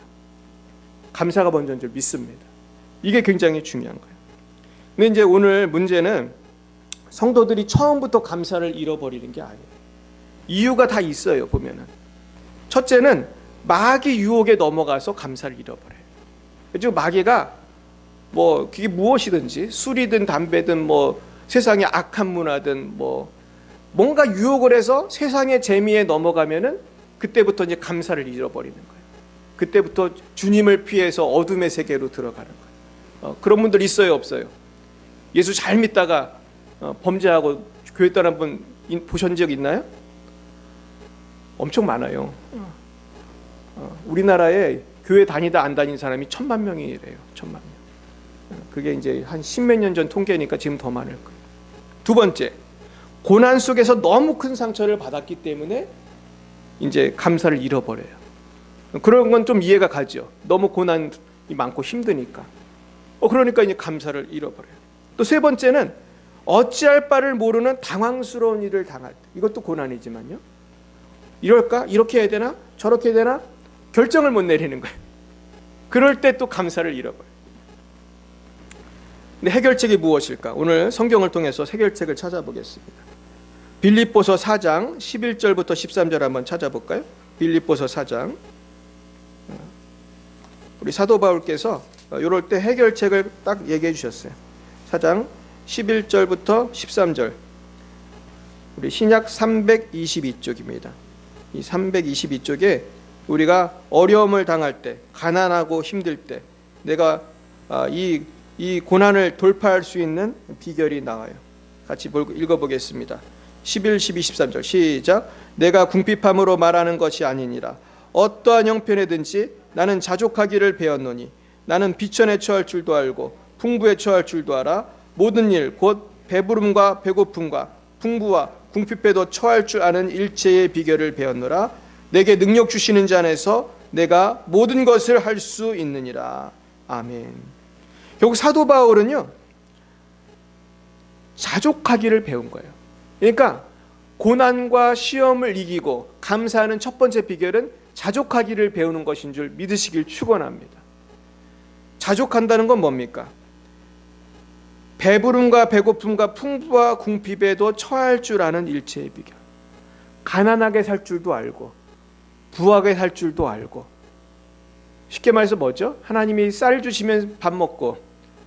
감사가 먼저인 줄 믿습니다. 이게 굉장히 중요한 거예요. 근데 이제 오늘 문제는 성도들이 처음부터 감사를 잃어버리는 게 아니에요. 이유가 다 있어요. 보면은 첫째는 마귀 유혹에 넘어가서 감사를 잃어버려요. 그래서 마귀가 뭐 그게 무엇이든지 술이든 담배든 뭐 세상의 악한 문화든 뭐 뭔가 유혹을 해서 세상의 재미에 넘어가면은 그때부터 이제 감사를 잃어버리는 거예요. 그때부터 주님을 피해서 어둠의 세계로 들어가는 거예요. 그런 분들 있어요, 없어요? 예수 잘 믿다가 범죄하고 교회 떠난 분 보신 적 있나요? 엄청 많아요. 우리나라에 교회 다니다 안 다닌 사람이 1,000만 명이래요. 1,000만 명. 그게 이제 한 10몇 년 전 통계니까 지금 더 많을 거예요. 두 번째, 고난 속에서 너무 큰 상처를 받았기 때문에 이제 감사를 잃어버려요. 그런 건 좀 이해가 가죠. 너무 고난이 많고 힘드니까. 그러니까 이제 감사를 잃어버려요. 또 세 번째는 어찌할 바를 모르는 당황스러운 일을 당할 때, 이것도 고난이지만요. 이럴까? 이렇게 해야 되나? 저렇게 해야 되나? 결정을 못 내리는 거예요. 그럴 때 또 감사를 잃어버려요. 근데 해결책이 무엇일까? 오늘 성경을 통해서 해결책을 찾아보겠습니다. 빌립보서 4장 11절부터 13절 한번 찾아볼까요? 빌립보서 4장. 우리 사도 바울께서 이럴 때 해결책을 딱 얘기해 주셨어요. 4장 11절부터 13절. 우리 신약 322쪽입니다. 이 322쪽에 우리가 어려움을 당할 때, 가난하고 힘들 때 내가 이 고난을 돌파할 수 있는 비결이 나와요. 같이 읽어보겠습니다. 11, 12, 13절 시작. 내가 궁핍함으로 말하는 것이 아니니라. 어떠한 형편에든지 나는 자족하기를 배웠노니 나는 비천에 처할 줄도 알고 풍부에 처할 줄도 알아. 모든 일 곧 배부름과 배고픔과 풍부와 궁핍에도 처할 줄 아는 일체의 비결을 배웠노라. 내게 능력 주시는 자 안에서 내가 모든 것을 할 수 있느니라. 아멘. 결국 사도 바울은요, 자족하기를 배운 거예요. 그러니까 고난과 시험을 이기고 감사하는 첫 번째 비결은 자족하기를 배우는 것인 줄 믿으시길 축원합니다. 자족한다는 건 뭡니까? 배부름과 배고픔과 풍부와 궁핍에도 처할 줄 아는 일체의 비결. 가난하게 살 줄도 알고 부하게 살 줄도 알고. 쉽게 말해서 뭐죠? 하나님이 쌀 주시면 밥 먹고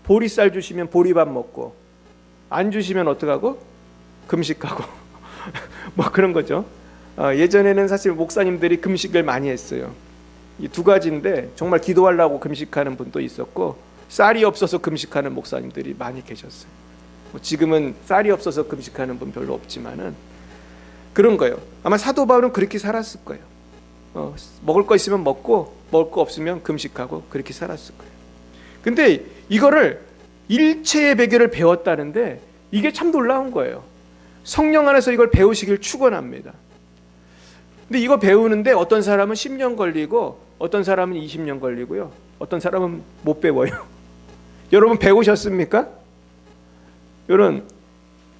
보리쌀 주시면 보리밥 먹고 안 주시면 어떡하고? 금식하고 뭐 그런 거죠. 예전에는 사실 목사님들이 금식을 많이 했어요. 이 두 가지인데 정말 기도하려고 금식하는 분도 있었고 쌀이 없어서 금식하는 목사님들이 많이 계셨어요. 지금은 쌀이 없어서 금식하는 분 별로 없지만은 그런 거예요. 아마 사도 바울은 그렇게 살았을 거예요. 먹을 거 있으면 먹고 먹을 거 없으면 금식하고 그렇게 살았을 거예요. 근데 이거를 일체의 비결을 배웠다는데 이게 참 놀라운 거예요. 성령 안에서 이걸 배우시길 축원합니다. 근데 이거 배우는데 어떤 사람은 10년 걸리고 어떤 사람은 20년 걸리고요. 어떤 사람은 못 배워요. 여러분 배우셨습니까? 여러분,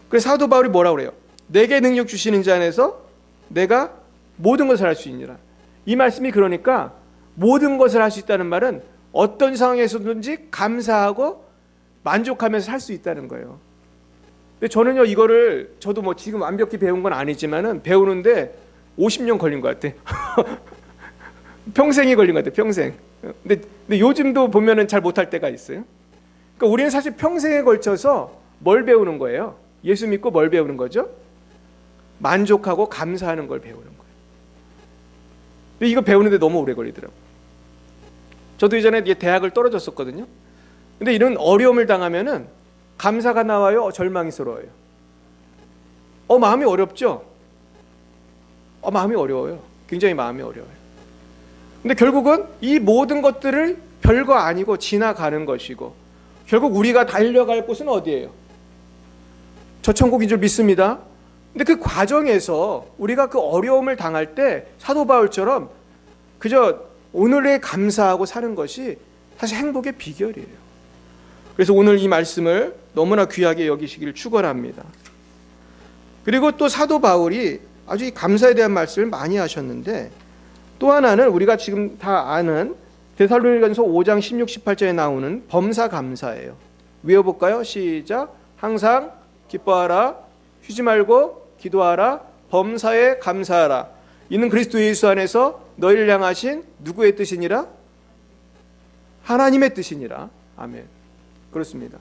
그래서 사도 바울이 뭐라고 그래요? 내게 능력 주시는 자 안에서 내가 모든 것을 할 수 있느니라. 이 말씀이 그러니까 모든 것을 할 수 있다는 말은 어떤 상황에서든지 감사하고 만족하면서 살 수 있다는 거예요. 근데 저는요 이거를 저도 뭐 지금 완벽히 배운 건 아니지만은 배우는데 50년 걸린 것 같아. 평생이 걸린 것 같아. 평생. 근데 요즘도 보면은 잘 못할 때가 있어요. 그러니까 우리는 사실 평생에 걸쳐서 뭘 배우는 거예요? 예수 믿고 뭘 배우는 거죠? 만족하고 감사하는 걸 배우는 거예요. 근데 이거 배우는데 너무 오래 걸리더라고요. 저도 이전에 대학을 떨어졌었거든요. 근데 이런 어려움을 당하면은 감사가 나와요? 절망스러워요? 마음이 어렵죠? 마음이 어려워요. 굉장히 마음이 어려워요. 근데 결국은 이 모든 것들을 별거 아니고 지나가는 것이고 결국 우리가 달려갈 곳은 어디예요? 저 천국인 줄 믿습니다. 근데 그 과정에서 우리가 그 어려움을 당할 때 사도 바울처럼 그저 오늘에 감사하고 사는 것이 사실 행복의 비결이에요. 그래서 오늘 이 말씀을 너무나 귀하게 여기시기를 축원합니다. 그리고 또 사도 바울이 아주 이 감사에 대한 말씀을 많이 하셨는데 또 하나는 우리가 지금 다 아는 데살로니가전서 5장 16, 18절에 나오는 범사 감사예요. 외워볼까요? 시작. 항상 기뻐하라, 쉬지 말고 기도하라, 범사에 감사하라. 이는 그리스도 예수 안에서 너희를 향하신 누구의 뜻이니라? 하나님의 뜻이니라. 아멘. 그렇습니다.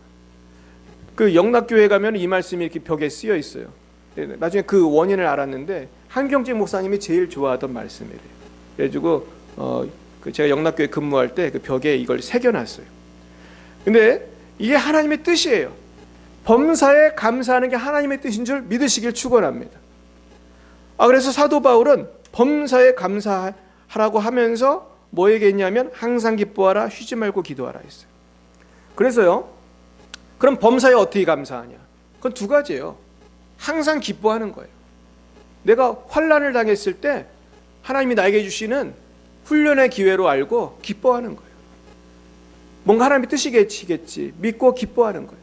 그 영락교회 가면 이 말씀이 이렇게 벽에 쓰여 있어요. 나중에 그 원인을 알았는데 한경직 목사님이 제일 좋아하던 말씀이래요. 그래가지고 제가 영락교회 근무할 때 그 벽에 이걸 새겨놨어요. 근데 이게 하나님의 뜻이에요. 범사에 감사하는 게 하나님의 뜻인 줄 믿으시길 축원합니다. 그래서 사도 바울은 범사에 감사하라고 하면서 뭐 얘기했냐면 항상 기뻐하라, 쉬지 말고 기도하라 했어요. 그래서요, 그럼 범사에 어떻게 감사하냐? 그건 두 가지예요. 항상 기뻐하는 거예요. 내가 환난을 당했을 때 하나님이 나에게 주시는 훈련의 기회로 알고 기뻐하는 거예요. 뭔가 하나님의 뜻이겠지 믿고 기뻐하는 거예요.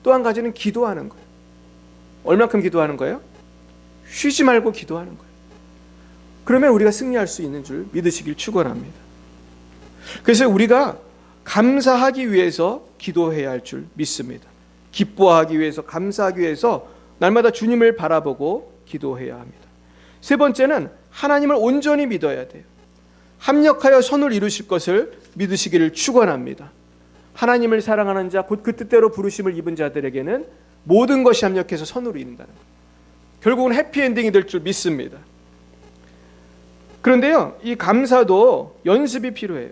또 한 가지는 기도하는 거예요. 얼마큼 기도하는 거예요? 쉬지 말고 기도하는 거예요. 그러면 우리가 승리할 수 있는 줄 믿으시길 축원합니다. 그래서 우리가 감사하기 위해서 기도해야 할 줄 믿습니다. 기뻐하기 위해서, 감사하기 위해서 날마다 주님을 바라보고 기도해야 합니다. 세 번째는 하나님을 온전히 믿어야 돼요. 합력하여 선을 이루실 것을 믿으시기를 축원합니다. 하나님을 사랑하는 자, 곧 그 뜻대로 부르심을 입은 자들에게는 모든 것이 합력해서 선으로 이룬다는 거예요. 결국은 해피엔딩이 될 줄 믿습니다. 그런데요, 이 감사도 연습이 필요해요.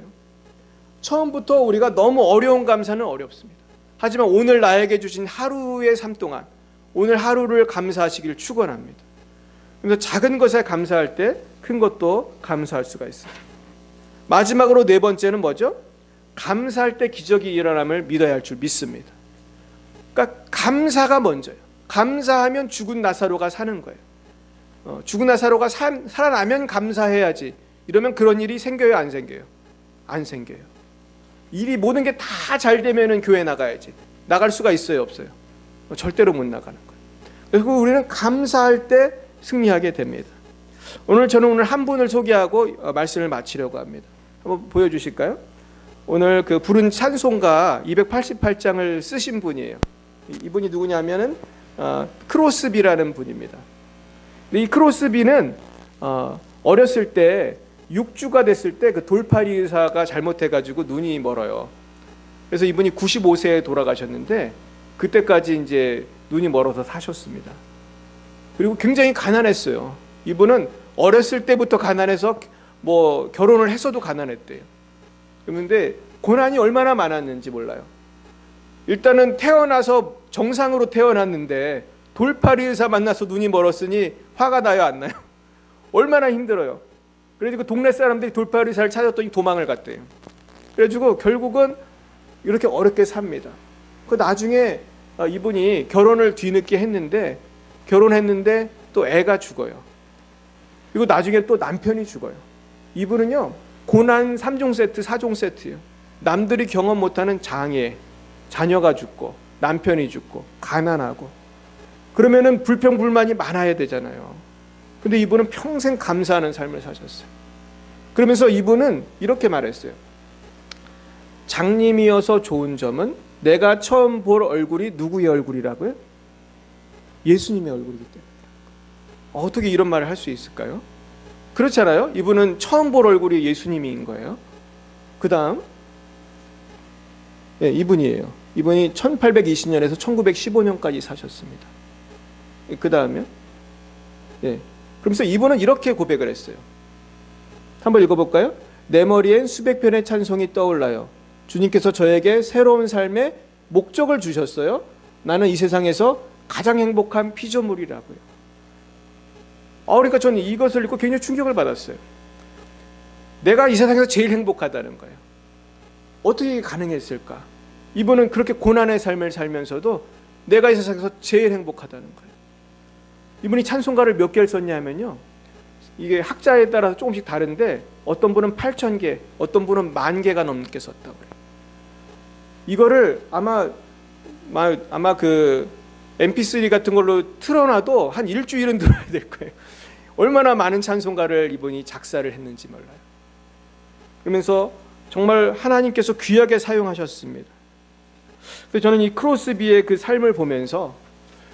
처음부터 우리가 너무 어려운 감사는 어렵습니다. 하지만 오늘 나에게 주신 하루의 삶 동안 오늘 하루를 감사하시길 축원합니다. 그래서 작은 것에 감사할 때 큰 것도 감사할 수가 있어요. 마지막으로 네 번째는 뭐죠? 감사할 때 기적이 일어남을 믿어야 할 줄 믿습니다. 그러니까 감사가 먼저예요. 감사하면 죽은 나사로가 사는 거예요. 죽은 나사로가 살아나면 감사해야지. 이러면 그런 일이 생겨요, 안 생겨요? 안 생겨요. 일이 모든 게 다 잘 되면은 교회 나가야지. 나갈 수가 있어요, 없어요? 절대로 못 나가는 거예요. 그래서 우리는 감사할 때 승리하게 됩니다. 저는 한 분을 소개하고 말씀을 마치려고 합니다. 한번 보여주실까요? 오늘 그 부른 찬송가 288장을 쓰신 분이에요. 이분이 누구냐면은 크로스비라는 분입니다. 근데 이 크로스비는 어렸을 때 6주가 됐을 때 그 돌팔이 의사가 잘못해가지고 눈이 멀어요. 그래서 이분이 95세에 돌아가셨는데 그때까지 이제 눈이 멀어서 사셨습니다. 그리고 굉장히 가난했어요. 이분은 어렸을 때부터 가난해서 뭐 결혼을 했어도 가난했대요. 그런데 고난이 얼마나 많았는지 몰라요. 일단은 태어나서 정상으로 태어났는데 돌팔이 의사 만나서 눈이 멀었으니 화가 나요, 안 나요? 얼마나 힘들어요. 그래가지고 동네 사람들이 돌팔이 의사를 찾았더니 도망을 갔대요. 그래가지고 결국은 이렇게 어렵게 삽니다. 그 나중에 이분이 결혼을 뒤늦게 했는데 결혼했는데 또 애가 죽어요. 그리고 나중에 또 남편이 죽어요. 이분은요, 고난 3종 세트, 4종 세트예요. 남들이 경험 못하는 장애, 자녀가 죽고 남편이 죽고 가난하고 그러면은 불평불만이 많아야 되잖아요. 근데 이분은 평생 감사하는 삶을 사셨어요. 그러면서 이분은 이렇게 말했어요. 장님이어서 좋은 점은 내가 처음 볼 얼굴이 누구의 얼굴이라고요? 예수님의 얼굴이기 때문에. 어떻게 이런 말을 할 수 있을까요? 그렇잖아요. 이분은 처음 볼 얼굴이 예수님인 거예요. 그 다음 이분이에요. 이분이 1820년에서 1915년까지 사셨습니다. 그 다음에 그러면서 이분은 이렇게 고백을 했어요. 한번 읽어볼까요? 내 머리엔 수백 편의 찬송이 떠올라요. 주님께서 저에게 새로운 삶의 목적을 주셨어요. 나는 이 세상에서 가장 행복한 피조물이라고요. 그러니까 저는 이것을 읽고 굉장히 충격을 받았어요. 내가 이 세상에서 제일 행복하다는 거예요. 어떻게 가능했을까? 이분은 그렇게 고난의 삶을 살면서도 내가 이 세상에서 제일 행복하다는 거예요. 이분이 찬송가를 몇 개를 썼냐면요, 이게 학자에 따라서 조금씩 다른데 어떤 분은 8,000개, 어떤 분은 10,000개가 넘게 썼다고 그래요. 이거를 아마 그 MP3 같은 걸로 틀어놔도 한 일주일은 들어야 될 거예요. 얼마나 많은 찬송가를 이분이 작사를 했는지 몰라요. 그러면서 정말 하나님께서 귀하게 사용하셨습니다. 그래서 저는 이 크로스비의 그 삶을 보면서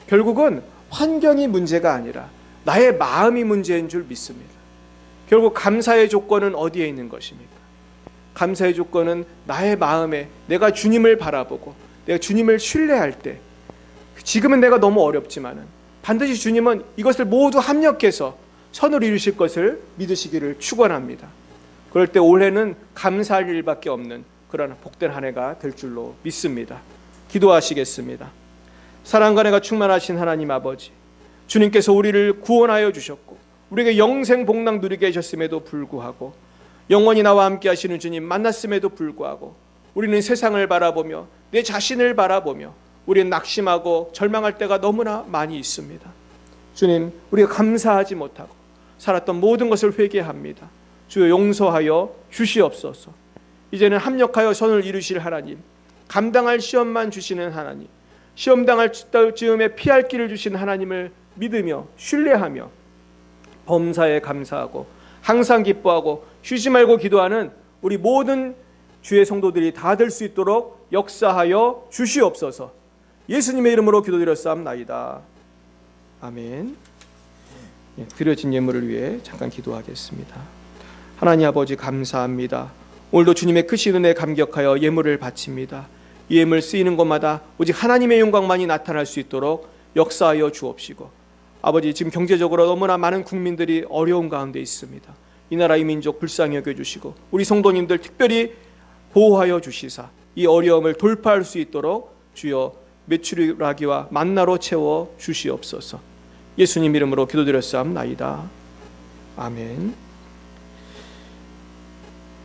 결국은 환경이 문제가 아니라 나의 마음이 문제인 줄 믿습니다. 결국 감사의 조건은 어디에 있는 것입니까? 감사의 조건은 나의 마음에 내가 주님을 바라보고 내가 주님을 신뢰할 때, 지금은 내가 너무 어렵지만은 반드시 주님은 이것을 모두 합력해서 선을 이루실 것을 믿으시기를 축원합니다. 그럴 때 올해는 감사할 일밖에 없는 그런 복된 한 해가 될 줄로 믿습니다. 기도하시겠습니다. 사랑과 은혜가 충만하신 하나님 아버지, 주님께서 우리를 구원하여 주셨고 우리에게 영생 복락 누리게 하셨음에도 불구하고, 영원히 나와 함께 하시는 주님 만났음에도 불구하고 우리는 세상을 바라보며 내 자신을 바라보며 우리는 낙심하고 절망할 때가 너무나 많이 있습니다. 주님, 우리가 감사하지 못하고 살았던 모든 것을 회개합니다. 주여 용서하여 주시옵소서. 이제는 합력하여 선을 이루실 하나님, 감당할 시험만 주시는 하나님, 시험 당할 즈음에 피할 길을 주신 하나님을 믿으며 신뢰하며 범사에 감사하고 항상 기뻐하고 쉬지 말고 기도하는 우리 모든 주의 성도들이 다 될 수 있도록 역사하여 주시옵소서. 예수님의 이름으로 기도드렸사옵나이다. 아멘. 드려진 예물을 위해 잠깐 기도하겠습니다. 하나님 아버지, 감사합니다. 오늘도 주님의 크신 은혜에 감격하여 예물을 바칩니다. 이 예물 쓰이는 곳마다 오직 하나님의 영광만이 나타날 수 있도록 역사하여 주옵시고, 아버지, 지금 경제적으로 너무나 많은 국민들이 어려운 가운데 있습니다. 이 나라 이 민족 불쌍히 여겨주시고 우리 성도님들 특별히 보호하여 주시사 이 어려움을 돌파할 수 있도록 주여 메추라기와 만나로 채워 주시옵소서. 예수님 이름으로 기도드렸사옵나이다. 아멘.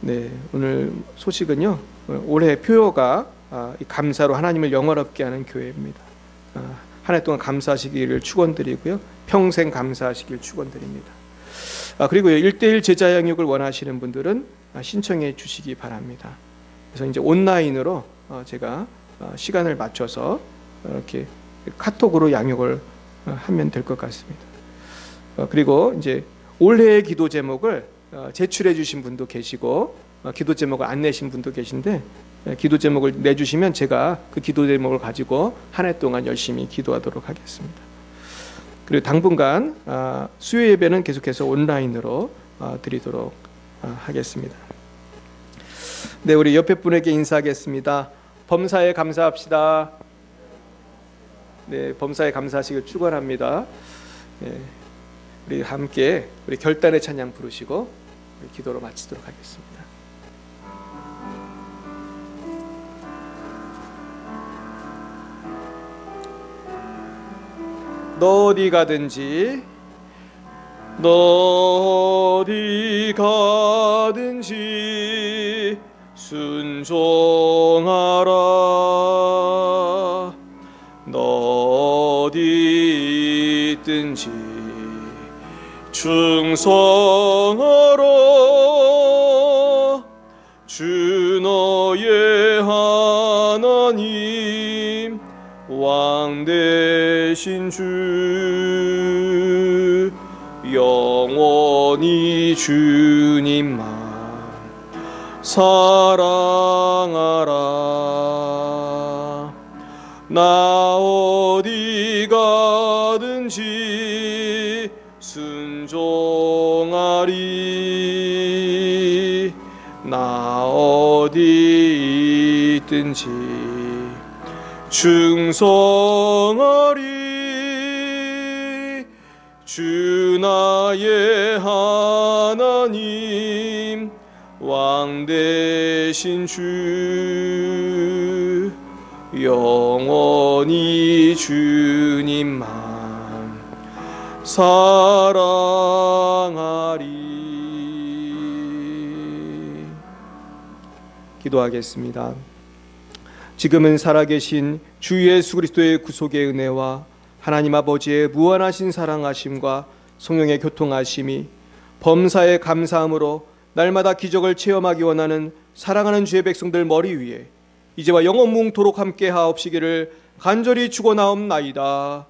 네, 오늘 소식은요, 올해 표어가 감사로 하나님을 영화롭게 하는 교회입니다. 한 해 동안 감사하시기를 축원드리고요, 평생 감사하시길 축원드립니다. 그리고 1:1 제자 양육을 원하시는 분들은 신청해 주시기 바랍니다. 그래서 이제 온라인으로 제가 시간을 맞춰서 이렇게 카톡으로 양육을 하면 될 것 같습니다. 그리고 이제 올해의 기도 제목을 제출해 주신 분도 계시고 기도 제목을 안 내신 분도 계신데, 기도 제목을 내주시면 제가 그 기도 제목을 가지고 한 해 동안 열심히 기도하도록 하겠습니다. 그리고 당분간 수요 예배는 계속해서 온라인으로 드리도록 하겠습니다. 네, 우리 옆에 분에게 인사하겠습니다. 범사에 감사합시다. 네, 범사에 감사하시길 축원합니다. 네, 우리 함께 우리 결단의 찬양 부르시고 우리 기도로 마치도록 하겠습니다. 너 어디 가든지, 너 어디 가든지 순종하라. 너 어디 있든지 충성하라. 주 너의 하나님 왕 되신 주, 영원히 주님만 사랑하라. 나 어디 가든지 순종하리. 나 어디 있든지 충성하리. 주 나의 하나님 왕 되신 주, 영원히 주님만 사랑하리. 기도하겠습니다. 지금은 살아계신 주 예수 그리스도의 구속의 은혜와 하나님 아버지의 무한하신 사랑하심과 성령의 교통하심이 범사에 감사함으로 날마다 기적을 체험하기 원하는 사랑하는 주의 백성들 머리 위에 이제와 영원무궁토록 함께 하옵시기를 간절히 축원하옵나이다.